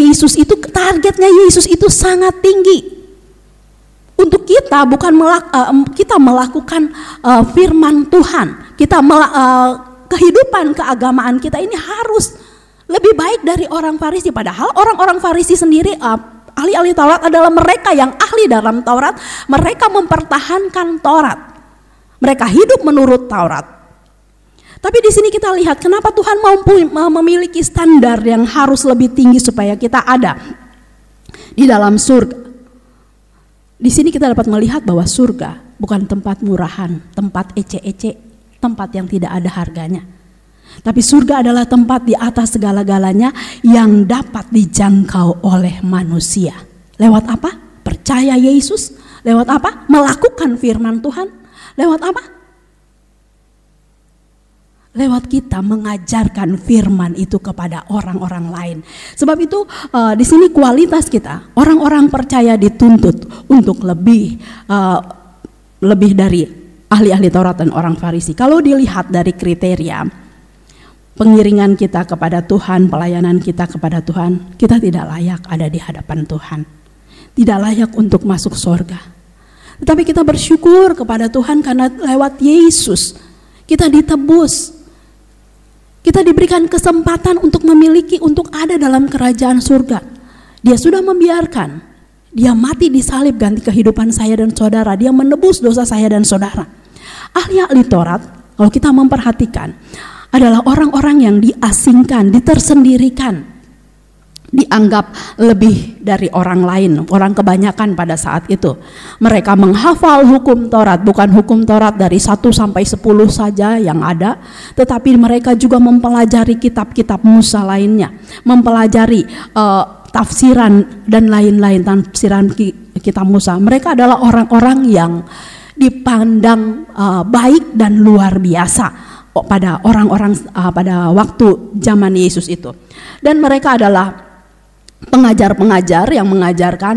Yesus itu sangat tinggi. Untuk kita bukan kita melakukan firman Tuhan, kehidupan keagamaan kita ini harus lebih baik dari orang Farisi. Padahal orang-orang Farisi sendiri, ahli-ahli Taurat adalah mereka yang ahli dalam Taurat. Mereka mempertahankan Taurat, mereka hidup menurut Taurat. Tapi di sini kita lihat kenapa Tuhan memiliki standar yang harus lebih tinggi supaya kita ada di dalam surga. Di sini kita dapat melihat bahwa surga bukan tempat murahan, tempat ece-ece, tempat yang tidak ada harganya. Tapi surga adalah tempat di atas segala-galanya yang dapat dijangkau oleh manusia. Lewat apa? Percaya Yesus. Lewat apa? Melakukan firman Tuhan. Lewat apa? Lewat kita mengajarkan firman itu kepada orang-orang lain. Sebab itu di sini kualitas kita, orang-orang percaya dituntut untuk lebih dari ahli-ahli Taurat dan orang Farisi. Kalau dilihat dari kriteria pengiringan kita kepada Tuhan, pelayanan kita kepada Tuhan, kita tidak layak ada di hadapan Tuhan. Tidak layak untuk masuk surga. Tetapi kita bersyukur kepada Tuhan karena lewat Yesus kita ditebus. Kita diberikan kesempatan untuk memiliki, untuk ada dalam kerajaan surga. Dia sudah membiarkan, dia mati di salib ganti kehidupan saya dan saudara. Dia menebus dosa saya dan saudara. Ahli-ahli Taurat, kalau kita memperhatikan, adalah orang-orang yang diasingkan, ditersendirikan, dianggap lebih dari orang lain, orang kebanyakan pada saat itu. Mereka menghafal hukum Taurat, bukan hukum Taurat dari 1 sampai 10 saja yang ada, tetapi mereka juga mempelajari kitab-kitab Musa lainnya, mempelajari tafsiran dan lain-lain, tafsiran kitab Musa. Mereka adalah orang-orang yang dipandang baik dan luar biasa pada orang-orang pada waktu zaman Yesus itu. Dan mereka adalah pengajar-pengajar yang mengajarkan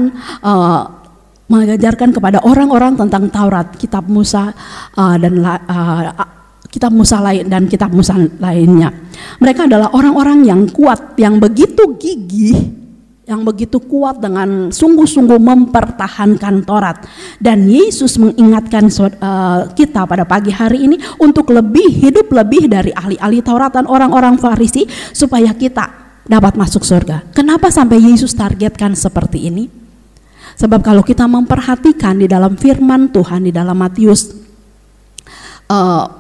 kepada orang-orang tentang Taurat, kitab Musa kitab Musa lain dan kitab Musa lainnya. Mereka adalah orang-orang yang kuat, yang begitu gigih, yang begitu kuat dengan sungguh-sungguh mempertahankan Taurat. Dan Yesus mengingatkan kita pada pagi hari ini untuk hidup lebih dari ahli-ahli Taurat dan orang-orang Farisi supaya kita dapat masuk surga. Kenapa sampai Yesus targetkan seperti ini? Sebab kalau kita memperhatikan di dalam firman Tuhan di dalam Matius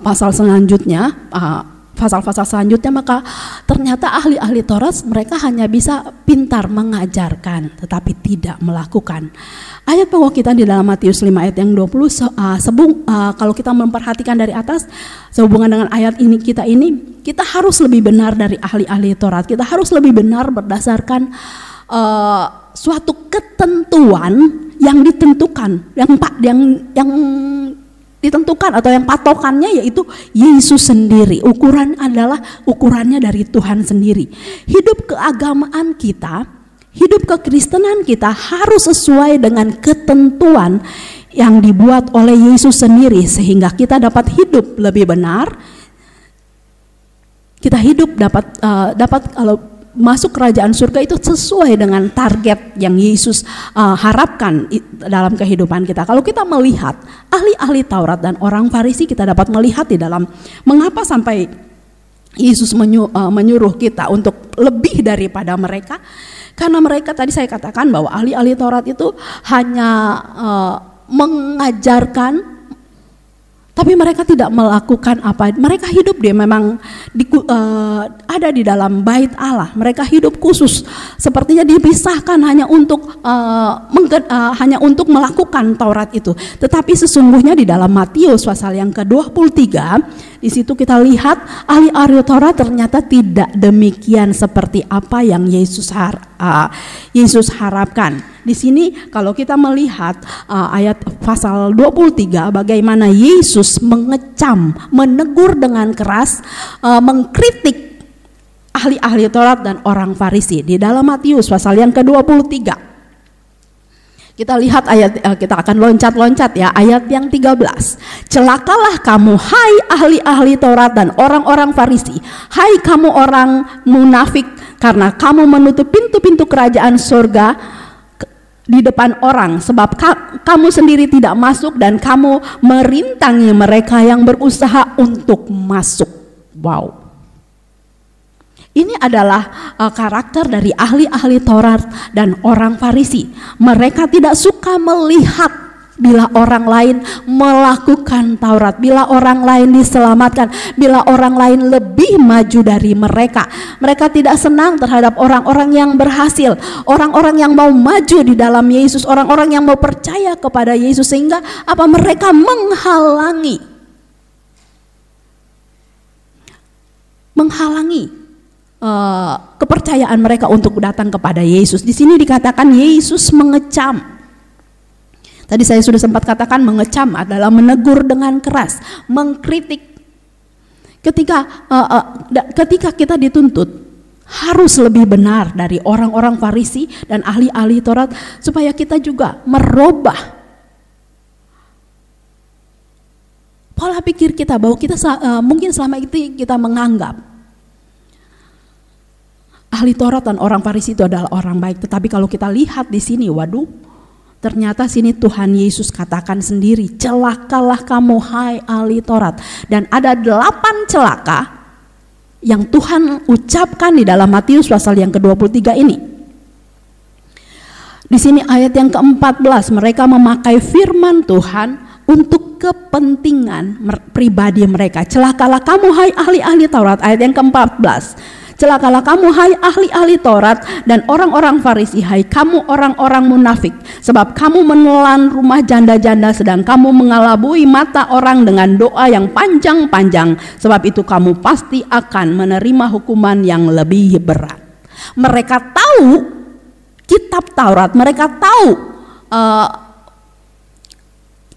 pasal selanjutnya, pasal-pasal selanjutnya, maka ternyata ahli-ahli Taurat mereka hanya bisa pintar mengajarkan tetapi tidak melakukan. Ayat pokok kita di dalam Matius 5 ayat yang 20, kalau kita memperhatikan dari atas sehubungan dengan ayat ini, kita harus lebih benar dari ahli-ahli Taurat. Kita harus lebih benar berdasarkan suatu ketentuan yang ditentukan, yang ditentukan atau yang patokannya yaitu Yesus sendiri. Ukurannya dari Tuhan sendiri. Hidup keagamaan kita, hidup kekristenan kita harus sesuai dengan ketentuan yang dibuat oleh Yesus sendiri sehingga kita dapat hidup lebih benar. Kita hidup dapat kalau masuk kerajaan surga itu sesuai dengan target yang Yesus harapkan dalam kehidupan kita. Kalau kita melihat ahli-ahli Taurat dan orang Farisi, kita dapat melihat di dalam mengapa sampai Yesus menyuruh kita untuk lebih daripada mereka. Karena mereka, tadi saya katakan bahwa ahli-ahli Taurat itu hanya mengajarkan, tapi mereka tidak melakukan apa. Mereka hidup memang ada di dalam bait Allah. Mereka hidup khusus, sepertinya dipisahkan hanya untuk melakukan Taurat itu. Tetapi sesungguhnya di dalam Matius pasal yang ke-23, di situ kita lihat ahli-ahli Taurat ternyata tidak demikian seperti apa yang Yesus harapkan. Di sini kalau kita melihat ayat pasal 23, bagaimana Yesus mengecam, menegur dengan keras, mengkritik ahli-ahli Taurat dan orang Farisi. Di dalam Matius pasal yang ke-23, kita lihat kita akan loncat-loncat ya, ayat yang 13. Celakalah kamu, hai ahli-ahli Taurat dan orang-orang Farisi, hai kamu orang munafik, karena kamu menutup pintu-pintu kerajaan surga di depan orang, sebab kamu sendiri tidak masuk dan kamu merintangi mereka yang berusaha untuk masuk. Wow. Ini adalah karakter dari ahli-ahli Taurat dan orang Farisi. Mereka tidak suka melihat bila orang lain melakukan Taurat, bila orang lain diselamatkan, bila orang lain lebih maju dari mereka. Mereka tidak senang terhadap orang-orang yang berhasil, orang-orang yang mau maju di dalam Yesus, orang-orang yang mau percaya kepada Yesus, sehingga mereka menghalangi kepercayaan mereka untuk datang kepada Yesus. Di sini dikatakan Yesus mengecam. Tadi saya sudah sempat katakan mengecam adalah menegur dengan keras, mengkritik. Ketika kita dituntut harus lebih benar dari orang-orang Farisi dan ahli-ahli Taurat, supaya kita juga merubah pola pikir kita, bahwa kita mungkin selama itu kita menganggap ahli Taurat dan orang Farisi itu adalah orang baik. Tetapi kalau kita lihat di sini, waduh, ternyata sini Tuhan Yesus katakan sendiri, celakalah kamu hai ahli Taurat. Dan ada 8 celaka yang Tuhan ucapkan di dalam Matius pasal yang ke-23 ini. Di sini ayat yang ke-14, mereka memakai firman Tuhan untuk kepentingan pribadi mereka. Celakalah kamu hai ahli-ahli Taurat, ayat yang ke-14. Celakalah kamu hai ahli-ahli Taurat dan orang-orang Farisi, hai kamu orang-orang munafik, sebab kamu menelan rumah janda-janda sedang kamu mengalabui mata orang dengan doa yang panjang-panjang, sebab itu kamu pasti akan menerima hukuman yang lebih berat. Mereka tahu kitab Taurat, mereka tahu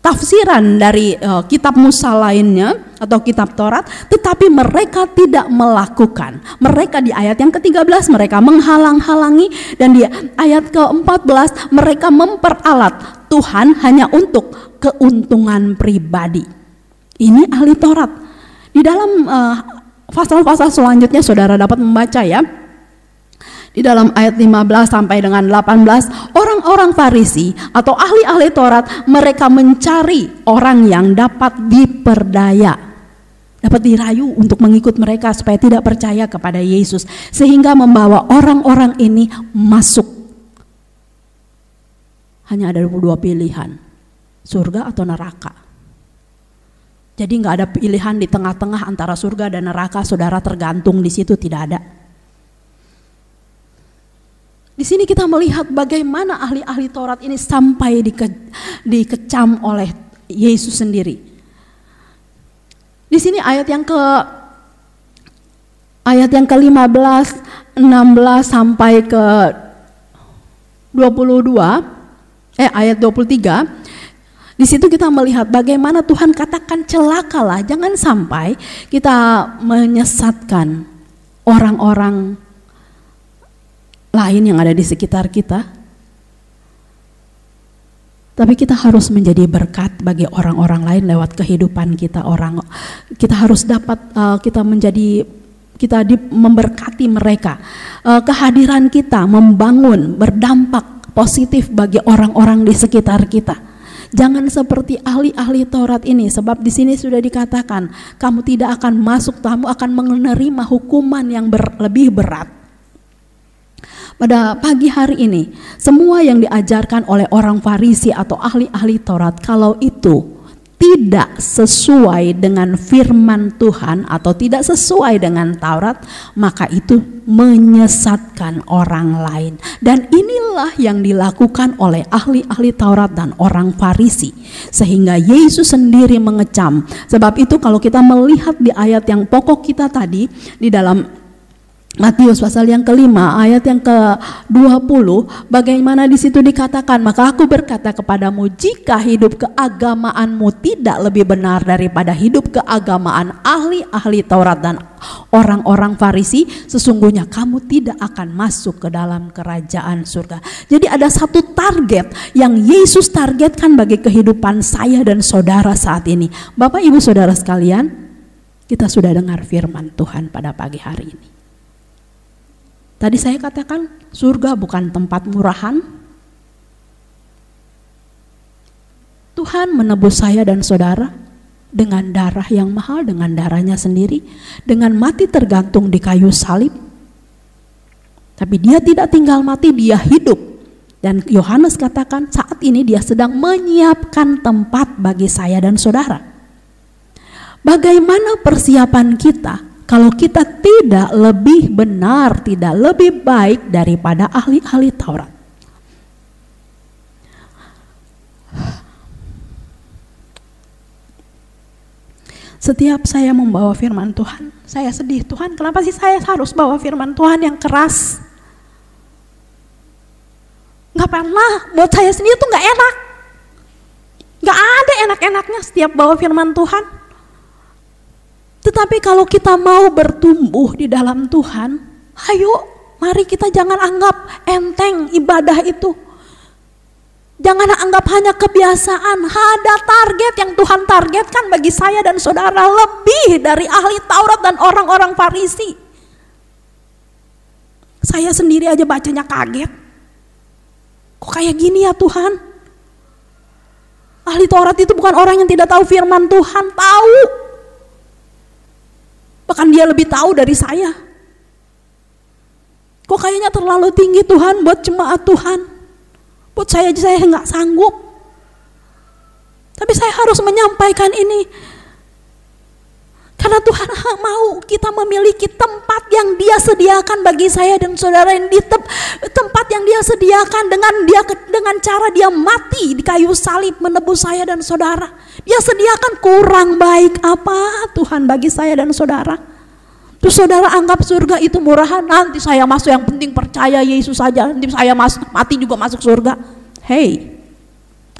tafsiran dari kitab Musa lainnya atau kitab Taurat, tetapi mereka tidak melakukan. Mereka di ayat yang ke-13 mereka menghalang-halangi, dan di ayat ke-14 mereka memperalat Tuhan hanya untuk keuntungan pribadi. Ini ahli Taurat. Di dalam pasal-pasal selanjutnya saudara dapat membaca ya. Di dalam ayat 15 sampai dengan 18, orang-orang Farisi atau ahli-ahli Taurat, mereka mencari orang yang dapat diperdaya, dapat dirayu untuk mengikut mereka supaya tidak percaya kepada Yesus, sehingga membawa orang-orang ini masuk. Hanya ada 2 pilihan, surga atau neraka. Jadi nggak ada pilihan di tengah-tengah antara surga dan neraka, saudara, tergantung di situ, tidak ada. Di sini kita melihat bagaimana ahli-ahli Taurat ini sampai dikecam oleh Yesus sendiri. Di sini ayat yang ke-15, 16 sampai ke 22, ayat 23. Di situ kita melihat bagaimana Tuhan katakan celakalah, jangan sampai kita menyesatkan orang-orang lain yang ada di sekitar kita. Tapi kita harus menjadi berkat bagi orang-orang lain lewat kehidupan kita. Kita harus dapat memberkati mereka. Kehadiran kita membangun, berdampak positif bagi orang-orang di sekitar kita. Jangan seperti ahli-ahli Taurat ini, sebab di sini sudah dikatakan kamu tidak akan masuk, kamu akan menerima hukuman yang lebih berat. Pada pagi hari ini, semua yang diajarkan oleh orang Farisi atau ahli-ahli Taurat, kalau itu tidak sesuai dengan firman Tuhan atau tidak sesuai dengan Taurat, maka itu menyesatkan orang lain. Dan inilah yang dilakukan oleh ahli-ahli Taurat dan orang Farisi, sehingga Yesus sendiri mengecam. Sebab itu kalau kita melihat di ayat yang pokok kita tadi, di dalam Matius pasal yang ke-5 ayat yang ke-20, bagaimana di situ dikatakan, maka aku berkata kepadamu, jika hidup keagamaanmu tidak lebih benar daripada hidup keagamaan ahli-ahli Taurat dan orang-orang Farisi, sesungguhnya kamu tidak akan masuk ke dalam kerajaan surga. Jadi ada satu target yang Yesus targetkan bagi kehidupan saya dan saudara saat ini. Bapak Ibu Saudara sekalian, kita sudah dengar firman Tuhan pada pagi hari ini. Tadi saya katakan surga bukan tempat murahan. Tuhan menebus saya dan saudara dengan darah yang mahal, dengan darahnya sendiri, dengan mati tergantung di kayu salib. Tapi dia tidak tinggal mati, dia hidup. Dan Yohanes katakan saat ini dia sedang menyiapkan tempat bagi saya dan saudara. Bagaimana persiapan kita kalau kita tidak lebih benar, tidak lebih baik daripada ahli-ahli Taurat? Setiap saya membawa firman Tuhan, saya sedih. Tuhan, kenapa sih saya harus bawa firman Tuhan yang keras? Gak pernah, buat saya sendiri tuh gak enak. Gak ada enak-enaknya setiap bawa firman Tuhan. Tetapi kalau kita mau bertumbuh di dalam Tuhan, ayo mari kita jangan anggap enteng ibadah itu. Jangan anggap hanya kebiasaan. Ada target yang Tuhan targetkan bagi saya dan saudara lebih dari ahli Taurat dan orang-orang Farisi. Saya sendiri aja bacanya kaget. Kok kayak gini ya Tuhan? Ahli Taurat itu bukan orang yang tidak tahu firman Tuhan, tahu. Bahkan dia lebih tahu dari saya. Kok kayaknya terlalu tinggi Tuhan buat jemaat Tuhan. Buat saya nggak sanggup. Tapi saya harus menyampaikan ini. Karena Tuhan mau kita memiliki tempat yang Dia sediakan bagi saya dan saudara, yang di tempat yang Dia sediakan dengan cara Dia mati di kayu salib menebus saya dan saudara. Dia sediakan, kurang baik apa Tuhan bagi saya dan saudara. Terus saudara anggap surga itu murahan, nanti saya masuk, yang penting percaya Yesus saja, nanti saya mati juga masuk surga. Hey,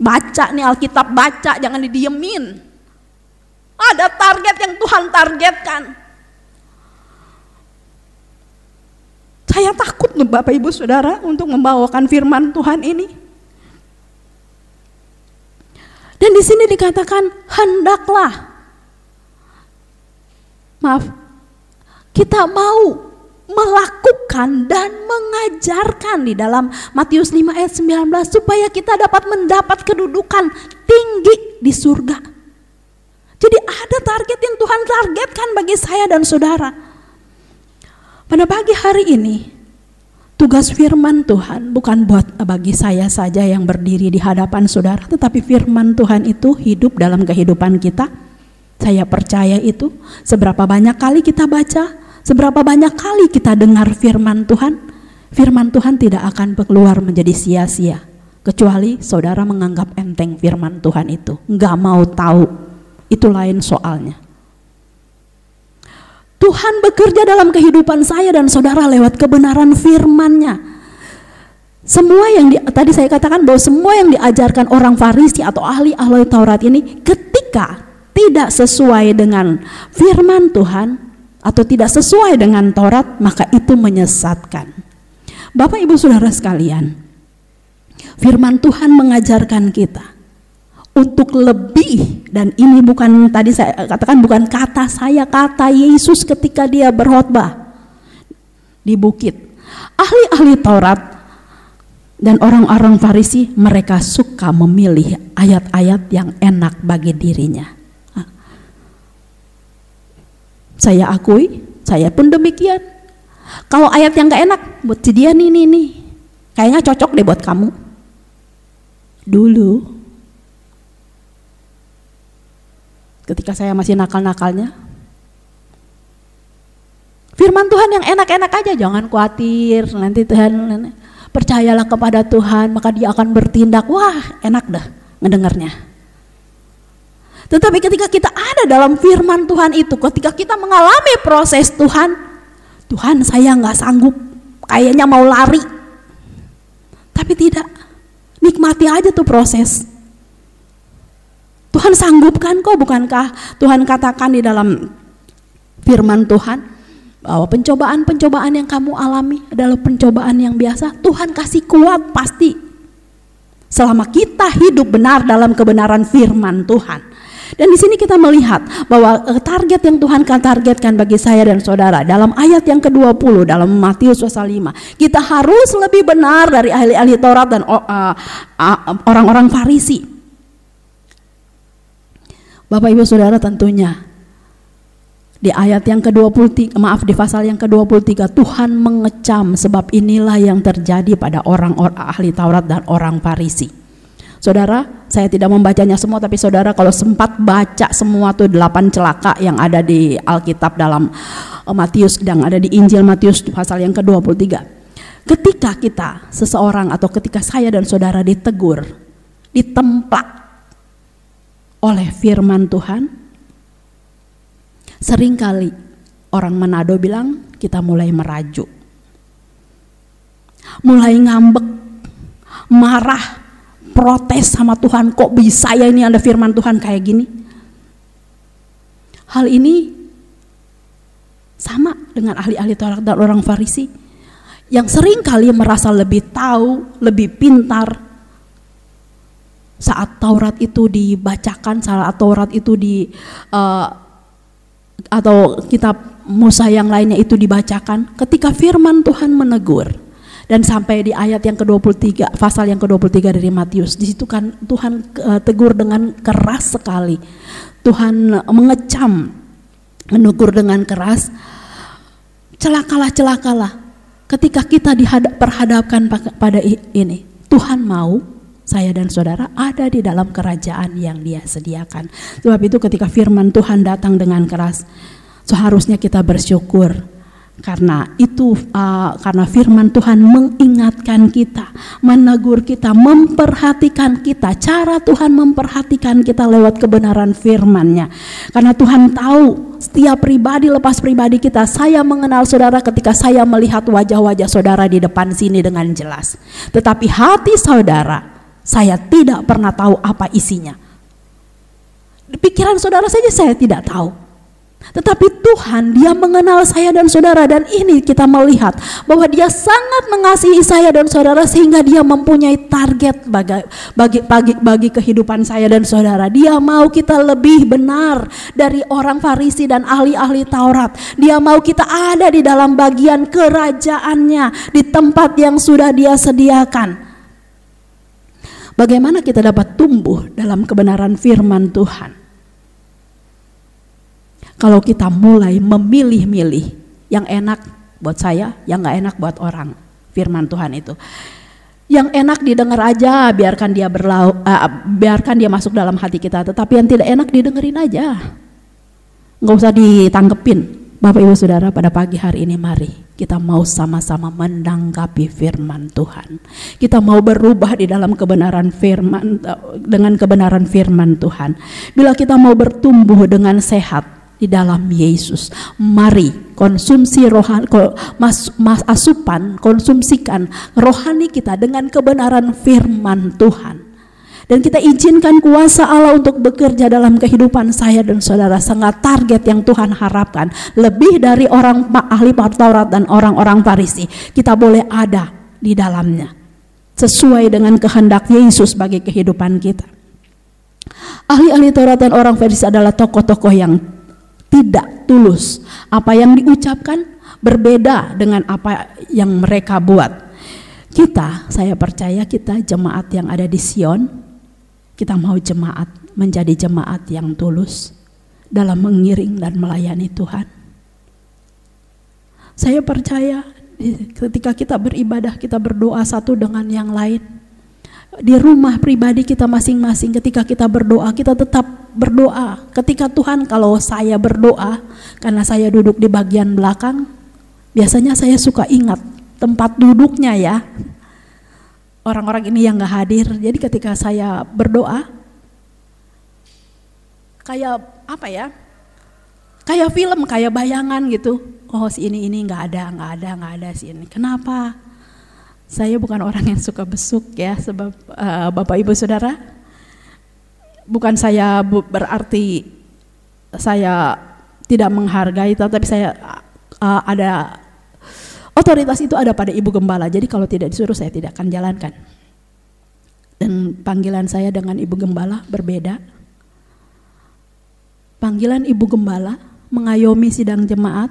baca nih Alkitab, baca, jangan didiemin. Ada target yang Tuhan targetkan. Saya takut loh Bapak Ibu Saudara untuk membawakan firman Tuhan ini. Dan di sini dikatakan hendaklah, kita mau melakukan dan mengajarkan di dalam Matius 5 ayat 19 supaya kita dapat mendapat kedudukan tinggi di surga. Jadi ada target yang Tuhan targetkan bagi saya dan saudara. Pada pagi hari ini, tugas firman Tuhan bukan bagi saya saja yang berdiri di hadapan saudara, tetapi firman Tuhan itu hidup dalam kehidupan kita. Saya percaya itu. Seberapa banyak kali kita baca, seberapa banyak kali kita dengar firman Tuhan tidak akan keluar menjadi sia-sia. Kecuali saudara menganggap enteng firman Tuhan itu, nggak mau tahu. Itu lain soalnya. Tuhan bekerja dalam kehidupan saya dan saudara lewat kebenaran firman-Nya. Semua yang tadi saya katakan bahwa semua yang diajarkan orang Farisi atau ahli-ahli Taurat ini, ketika tidak sesuai dengan firman Tuhan atau tidak sesuai dengan Taurat, maka itu menyesatkan. Bapak Ibu Saudara sekalian, firman Tuhan mengajarkan kita untuk lebih, dan ini bukan, tadi saya katakan bukan kata saya, kata Yesus ketika Dia berkhotbah di bukit. Ahli-ahli Taurat dan orang-orang Farisi, mereka suka memilih ayat-ayat yang enak bagi dirinya. Saya akui, saya pun demikian. Kalau ayat yang gak enak, buat si dia nih, kayaknya cocok deh buat kamu. Dulu ketika saya masih nakal-nakalnya, firman Tuhan yang enak-enak aja, jangan khawatir, nanti Tuhan, percayalah kepada Tuhan, maka Dia akan bertindak. Wah, enak dah ngedengarnya. Tetapi ketika kita ada dalam firman Tuhan itu, ketika kita mengalami proses Tuhan saya nggak sanggup, kayaknya mau lari, tapi tidak, nikmati aja tuh proses. Tuhan sanggupkan kok, bukankah Tuhan katakan di dalam firman Tuhan bahwa pencobaan-pencobaan yang kamu alami adalah pencobaan yang biasa. Tuhan kasih kuat pasti selama kita hidup benar dalam kebenaran firman Tuhan. Dan di sini kita melihat bahwa target yang Tuhan targetkan bagi saya dan saudara dalam ayat yang ke-20 dalam Matius pasal 5, kita harus lebih benar dari ahli-ahli Taurat dan orang-orang Farisi. Bapak Ibu Saudara, tentunya di ayat yang ke-23, di pasal yang ke-23, Tuhan mengecam sebab inilah yang terjadi pada orang-orang ahli Taurat dan orang Farisi. Saudara, saya tidak membacanya semua, tapi saudara kalau sempat baca semua tuh 8 celaka yang ada di Alkitab dalam Matius, yang ada di Injil Matius pasal yang ke-23. Ketika kita seseorang atau ketika saya dan saudara ditegur, ditemplak oleh firman Tuhan, seringkali orang Manado bilang kita mulai merajuk, mulai ngambek, marah, protes sama Tuhan, kok bisa ya ini ada firman Tuhan kayak gini. Hal ini sama dengan ahli-ahli Taurat dan orang Farisi yang seringkali merasa lebih tahu, lebih pintar. Saat Taurat itu dibacakan, saat Taurat itu atau kitab Musa yang lainnya itu dibacakan, ketika firman Tuhan menegur, dan sampai di ayat yang ke-23, pasal yang ke-23 dari Matius, di situ kan Tuhan tegur dengan keras sekali. Tuhan mengecam menegur dengan keras, celakalah ketika kita diperhadapkan pada ini. Tuhan mau saya dan saudara ada di dalam kerajaan yang Dia sediakan. Sebab itu ketika firman Tuhan datang dengan keras, seharusnya kita bersyukur. Karena itu karena firman Tuhan mengingatkan kita, menegur kita, memperhatikan kita. Cara Tuhan memperhatikan kita lewat kebenaran firman-Nya. Karena Tuhan tahu setiap pribadi lepas pribadi kita. Saya mengenal saudara ketika saya melihat wajah-wajah saudara di depan sini dengan jelas. Tetapi hati saudara, saya tidak pernah tahu apa isinya. Pikiran saudara saja saya tidak tahu. Tetapi Tuhan, Dia mengenal saya dan saudara, dan ini kita melihat bahwa Dia sangat mengasihi saya dan saudara sehingga Dia mempunyai target bagi kehidupan saya dan saudara. Dia mau kita lebih benar dari orang Farisi dan ahli-ahli Taurat. Dia mau kita ada di dalam bagian kerajaannya, di tempat yang sudah Dia sediakan. Bagaimana kita dapat tumbuh dalam kebenaran firman Tuhan? Kalau kita mulai memilih-milih yang enak buat saya, yang gak enak buat orang, firman Tuhan itu. Yang enak didengar aja, biarkan dia masuk dalam hati kita. Tetapi yang tidak enak didengerin aja, gak usah ditanggepin. Bapak Ibu Saudara, pada pagi hari ini mari kita mau sama-sama menanggapi firman Tuhan. Kita mau berubah di dalam kebenaran firman, dengan kebenaran firman Tuhan. Bila kita mau bertumbuh dengan sehat di dalam Yesus, mari konsumsi rohani, konsumsikan rohani kita dengan kebenaran firman Tuhan. Dan kita izinkan kuasa Allah untuk bekerja dalam kehidupan saya dan saudara. Sangat target yang Tuhan harapkan, lebih dari orang ahli Taurat dan orang-orang Farisi, kita boleh ada di dalamnya sesuai dengan kehendak Yesus bagi kehidupan kita. Ahli-ahli Taurat dan orang Farisi adalah tokoh-tokoh yang tidak tulus. Apa yang diucapkan berbeda dengan apa yang mereka buat. Saya percaya kita jemaat yang ada di Sion, kita mau menjadi jemaat yang tulus dalam mengiring dan melayani Tuhan. Saya percaya ketika kita beribadah, kita berdoa satu dengan yang lain. Di rumah pribadi kita masing-masing, ketika kita berdoa, kita tetap berdoa. Ketika Tuhan, kalau saya berdoa, karena saya duduk di bagian belakang, biasanya saya suka ingat tempat duduknya ya. Orang-orang ini yang gak hadir. Jadi ketika saya berdoa, kayak apa ya? Kayak film, kayak bayangan gitu. Oh si ini gak ada si ini. Kenapa? Saya bukan orang yang suka besuk ya, sebab Bapak Ibu Saudara, bukan saya berarti saya tidak menghargai, tetapi saya ada otoritas itu ada pada Ibu Gembala. Jadi kalau tidak disuruh saya tidak akan jalankan. Dan panggilan saya dengan Ibu Gembala berbeda. Panggilan Ibu Gembala mengayomi sidang jemaat,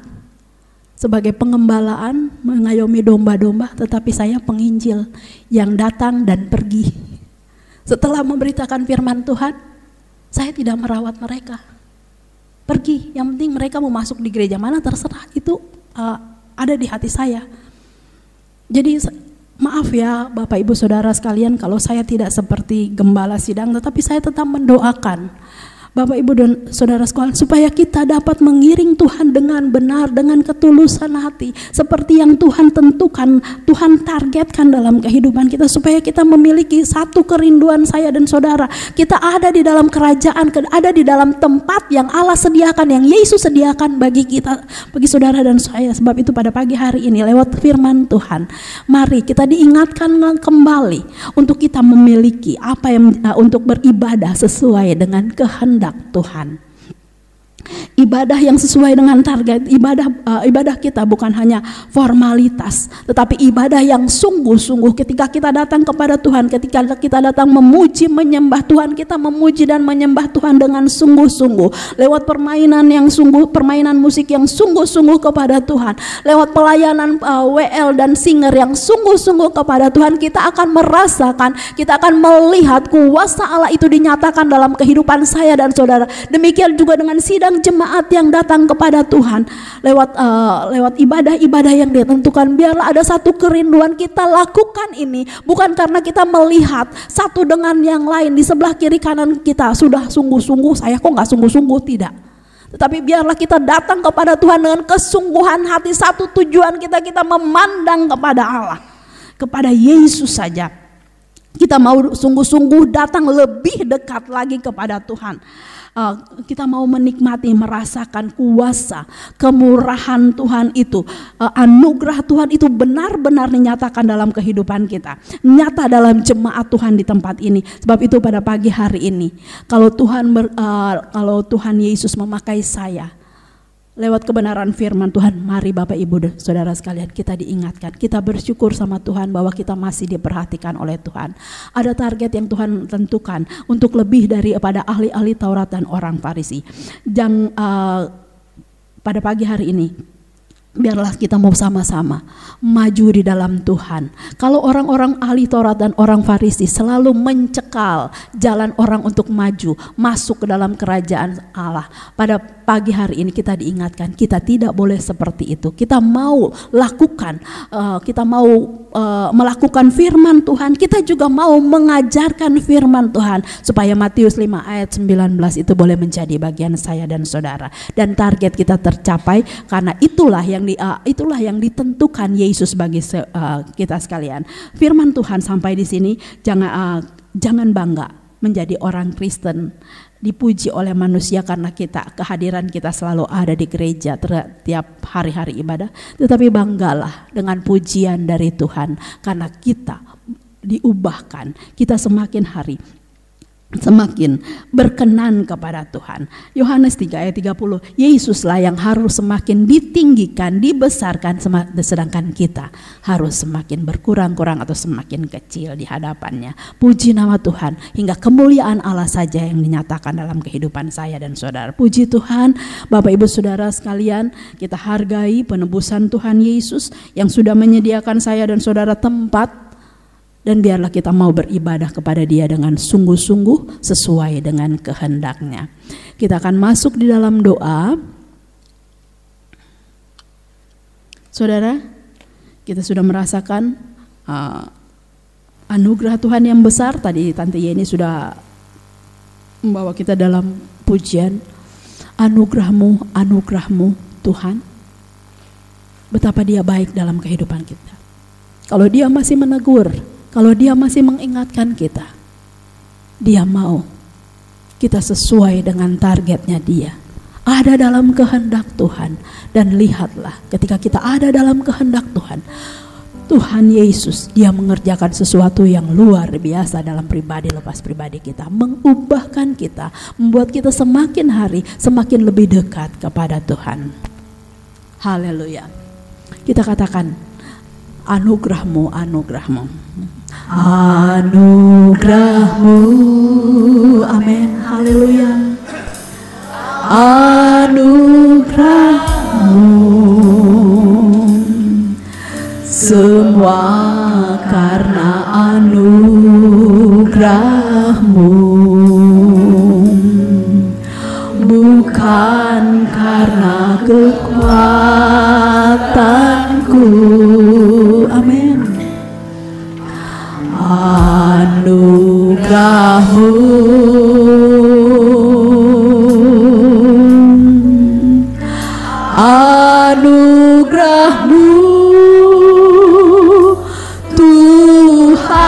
sebagai pengembalaan, mengayomi domba-domba, tetapi saya penginjil yang datang dan pergi. Setelah memberitakan firman Tuhan, saya tidak merawat mereka. Pergi, yang penting mereka mau masuk di gereja mana terserah, itu ada di hati saya. Jadi maaf ya Bapak Ibu Saudara sekalian kalau saya tidak seperti gembala sidang, tetapi saya tetap mendoakan Bapak Ibu dan Saudara sekalian supaya kita dapat mengiring Tuhan dengan benar, dengan ketulusan hati, seperti yang Tuhan tentukan, Tuhan targetkan dalam kehidupan kita, supaya kita memiliki satu kerinduan saya dan saudara. Kita ada di dalam kerajaan, ada di dalam tempat yang Allah sediakan, yang Yesus sediakan bagi kita, bagi saudara dan saya. Sebab itu pada pagi hari ini lewat firman Tuhan, mari kita diingatkan kembali untuk kita memiliki apa yang untuk beribadah sesuai dengan kehendak Tuhan. Ibadah yang sesuai dengan target, ibadah kita bukan hanya formalitas, tetapi ibadah yang sungguh-sungguh. Ketika kita datang kepada Tuhan, ketika kita datang memuji, menyembah Tuhan, kita memuji dan menyembah Tuhan dengan sungguh-sungguh, lewat permainan musik yang sungguh-sungguh kepada Tuhan, lewat pelayanan WL dan singer yang sungguh-sungguh kepada Tuhan. Kita akan merasakan, kita akan melihat kuasa Allah itu dinyatakan dalam kehidupan saya dan saudara. Demikian juga dengan sidang yang jemaat yang datang kepada Tuhan lewat ibadah-ibadah yang ditentukan, biarlah ada satu kerinduan kita lakukan ini bukan karena kita melihat satu dengan yang lain di sebelah kiri kanan kita sudah sungguh-sungguh, saya kok nggak sungguh-sungguh, tidak. Tetapi biarlah kita datang kepada Tuhan dengan kesungguhan hati, satu tujuan kita memandang kepada Allah, kepada Yesus saja. Kita mau sungguh-sungguh datang lebih dekat lagi kepada Tuhan. Kita mau menikmati, merasakan kuasa, kemurahan Tuhan itu, anugerah Tuhan itu benar-benar dinyatakan dalam kehidupan kita, nyata dalam jemaat Tuhan di tempat ini. Sebab itu pada pagi hari ini, kalau Tuhan Yesus memakai saya lewat kebenaran firman Tuhan, mari Bapak Ibu dan Saudara sekalian, kita diingatkan, kita bersyukur sama Tuhan bahwa kita masih diperhatikan oleh Tuhan. Ada target yang Tuhan tentukan untuk lebih daripada ahli-ahli Taurat dan orang Farisi. Pada pagi hari ini, biarlah kita mau sama-sama maju di dalam Tuhan. Kalau orang-orang ahli Taurat dan orang Farisi selalu mencekal jalan orang untuk maju masuk ke dalam kerajaan Allah, pada pagi hari ini kita diingatkan, kita tidak boleh seperti itu. Kita mau lakukan, melakukan firman Tuhan, kita juga mau mengajarkan firman Tuhan, supaya Matius 5 ayat 19 itu boleh menjadi bagian saya dan saudara. Dan target kita tercapai, karena itulah yang ditentukan Yesus bagi kita sekalian. Firman Tuhan sampai di sini, jangan bangga menjadi orang Kristen, dipuji oleh manusia karena kehadiran kita selalu ada di gereja tiap hari-hari ibadah, tetapi banggalah dengan pujian dari Tuhan karena kita diubahkan, kita semakin hari semakin berkenan kepada Tuhan. Yohanes 3 ayat 30, Yesuslah yang harus semakin ditinggikan, dibesarkan, sedangkan kita harus semakin berkurang-kurang atau semakin kecil di hadapannya. Puji nama Tuhan, hingga kemuliaan Allah saja yang dinyatakan dalam kehidupan saya dan saudara. Puji Tuhan, Bapak Ibu Saudara sekalian, kita hargai penebusan Tuhan Yesus yang sudah menyediakan saya dan saudara tempat. Dan biarlah kita mau beribadah kepada Dia dengan sungguh-sungguh sesuai dengan kehendaknya. Kita akan masuk di dalam doa. Saudara, kita sudah merasakan anugerah Tuhan yang besar. Tadi Tante Yeni sudah membawa kita dalam pujian. Anugerah-Mu, anugerah-Mu Tuhan. Betapa Dia baik dalam kehidupan kita. Kalau Dia masih menegur, kalau Dia masih mengingatkan kita, Dia mau kita sesuai dengan targetnya Dia. Ada dalam kehendak Tuhan. Dan lihatlah, ketika kita ada dalam kehendak Tuhan, Tuhan Yesus, Dia mengerjakan sesuatu yang luar biasa dalam pribadi lepas pribadi kita, mengubahkan kita, membuat kita semakin hari semakin lebih dekat kepada Tuhan. Haleluya. Kita katakan, anugerah-Mu, anugerah-Mu, anugerah-Mu, amin, haleluya. Anugerah-Mu, semua karena anugerah-Mu, bukan karena kekuatanku, amin. Anugerah-Mu, anugerah-Mu Tuhan,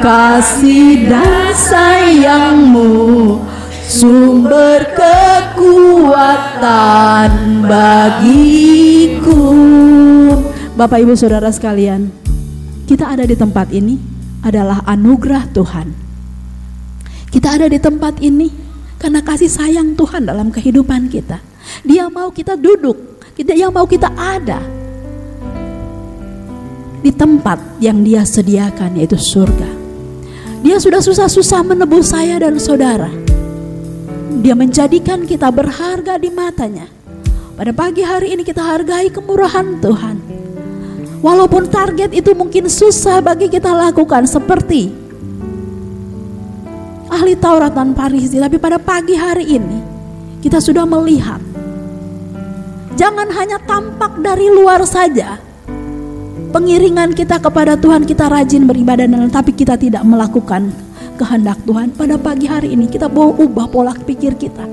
kasih dan sayang-Mu, sumber kekuatan bagiku. Bapak Ibu Saudara sekalian, kita ada di tempat ini adalah anugerah Tuhan. Kita ada di tempat ini karena kasih sayang Tuhan dalam kehidupan kita. Dia mau kita duduk, Dia mau kita ada di tempat yang Dia sediakan, yaitu surga. Dia sudah susah-susah menebus saya dan saudara. Dia menjadikan kita berharga di matanya. Pada pagi hari ini kita hargai kemurahan Tuhan. Walaupun target itu mungkin susah bagi kita lakukan, seperti ahli Taurat dan Farisi, tapi pada pagi hari ini kita sudah melihat. Jangan hanya tampak dari luar saja pengiringan kita kepada Tuhan, kita rajin beribadah, tapi kita tidak melakukan kehendak Tuhan. Pada pagi hari ini kita mau ubah pola pikir kita.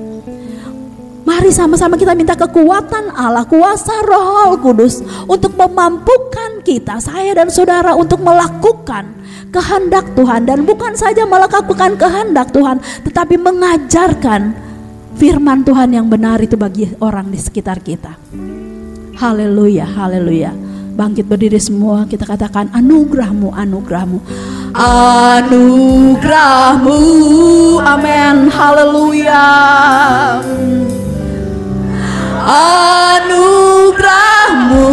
Mari sama-sama kita minta kekuatan Allah, kuasa Roh Kudus untuk memampukan kita, saya dan saudara, untuk melakukan kehendak Tuhan. Dan bukan saja melakukan kehendak Tuhan, tetapi mengajarkan firman Tuhan yang benar itu bagi orang di sekitar kita. Haleluya, haleluya. Bangkit berdiri semua, kita katakan anugerah-Mu, anugerah-Mu, anugerah-Mu, amin, haleluya. Anugerah-Mu,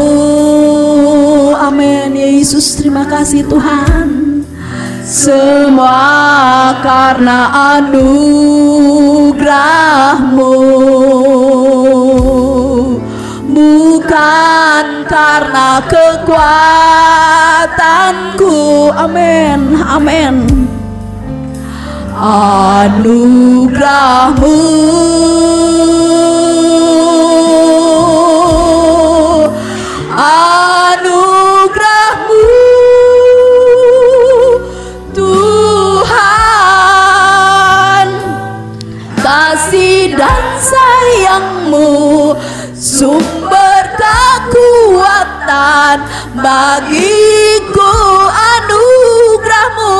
amin. Yesus, terima kasih Tuhan. Semua karena anugerah-Mu, bukan karena kekuatanku. Amin, amin. Anugerah-Mu, anugerah-Mu, Tuhan, kasih dan sayang-Mu, sumber kekuatan bagiku. Anugerah-Mu,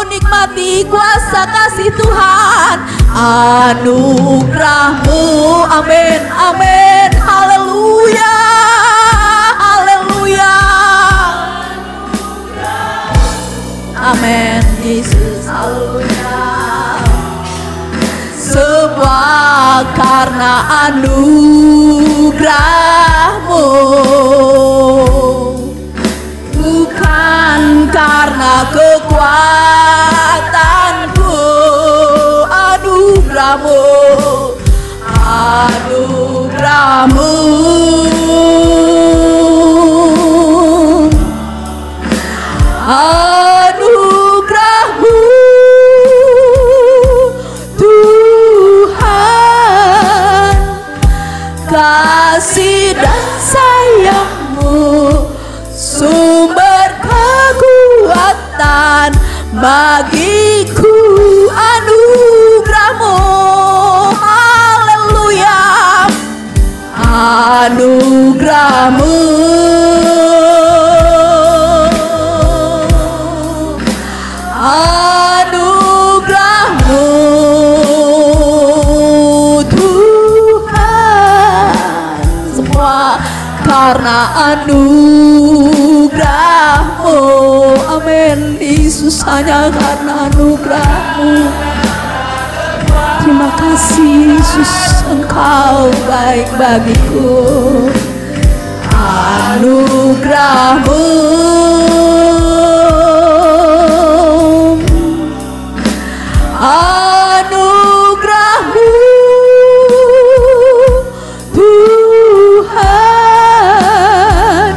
nikmati kuasa kasih Tuhan. Anugerah-Mu, amin, amin, haleluya, haleluya, amin, Yesus, haleluya. Semua karena anugerah-Mu, bukan karena kekuatanku. Anugerah-Mu, anugerah-Mu, anugerah-Mu, Tuhan, kasih dan sayang-Mu, sumber kekuatan bagiku. Anugerah-Mu, haleluya, anugerah-Mu, anugerah-Mu, Tuhan, semua karena anugerah-Mu, amin. Yesus, hanya karena anugerah-Mu. Terima kasih Yesus, Engkau baik bagiku. Anugerah-Mu, anugerah-Mu, Tuhan,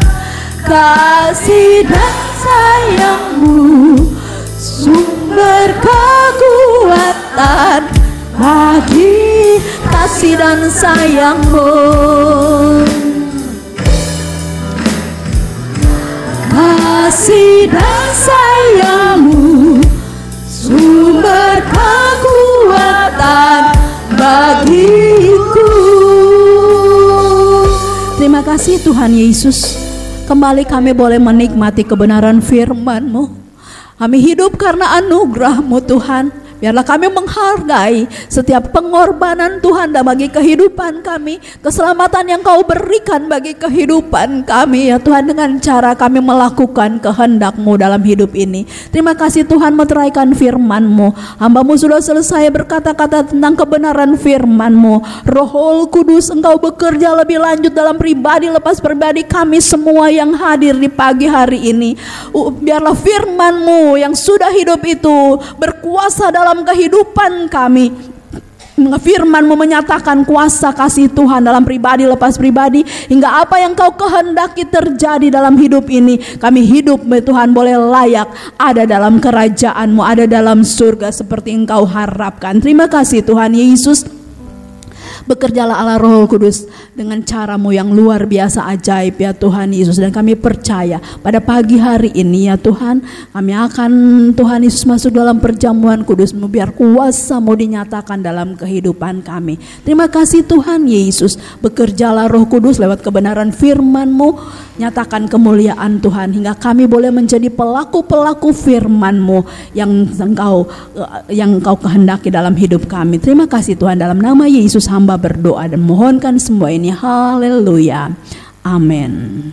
kasih dan sayang-Mu, sumber kekuatan bagi kasih dan sayang-Mu, kasih dan sayang-Mu, sumber kekuatan bagiku. Terima kasih Tuhan Yesus. Kembali kami boleh menikmati kebenaran firman-Mu. Kami hidup karena anugerah-Mu Tuhan. Biarlah kami menghargai setiap pengorbanan Tuhan dan bagi kehidupan kami, keselamatan yang Kau berikan bagi kehidupan kami ya Tuhan, dengan cara kami melakukan kehendak-Mu dalam hidup ini. Terima kasih Tuhan, meteraikan firman-Mu. Hamba-Mu sudah selesai berkata-kata tentang kebenaran firman-Mu. Roh Kudus, Engkau bekerja lebih lanjut dalam pribadi lepas pribadi kami semua yang hadir di pagi hari ini. Biarlah firman-Mu yang sudah hidup itu berkuasa dalam kehidupan kami. Firman-Mu menyatakan kuasa kasih Tuhan dalam pribadi lepas pribadi, hingga apa yang Kau kehendaki terjadi dalam hidup ini, kami hidup Tuhan boleh layak ada dalam kerajaan-Mu, ada dalam surga seperti Engkau harapkan. Terima kasih Tuhan Yesus. Bekerjalah Allah Roh Kudus dengan cara-Mu yang luar biasa ajaib ya Tuhan Yesus. Dan kami percaya pada pagi hari ini ya Tuhan, kami akan Tuhan Yesus masuk dalam perjamuan kudus-Mu, biar kuasa-Mu dinyatakan dalam kehidupan kami. Terima kasih Tuhan Yesus. Bekerjalah Roh Kudus lewat kebenaran firman-Mu, nyatakan kemuliaan Tuhan, hingga kami boleh menjadi pelaku-pelaku firman-Mu yang Engkau kehendaki dalam hidup kami. Terima kasih Tuhan, dalam nama Yesus hamba berdoa dan mohonkan semua ini. Haleluya. Amin.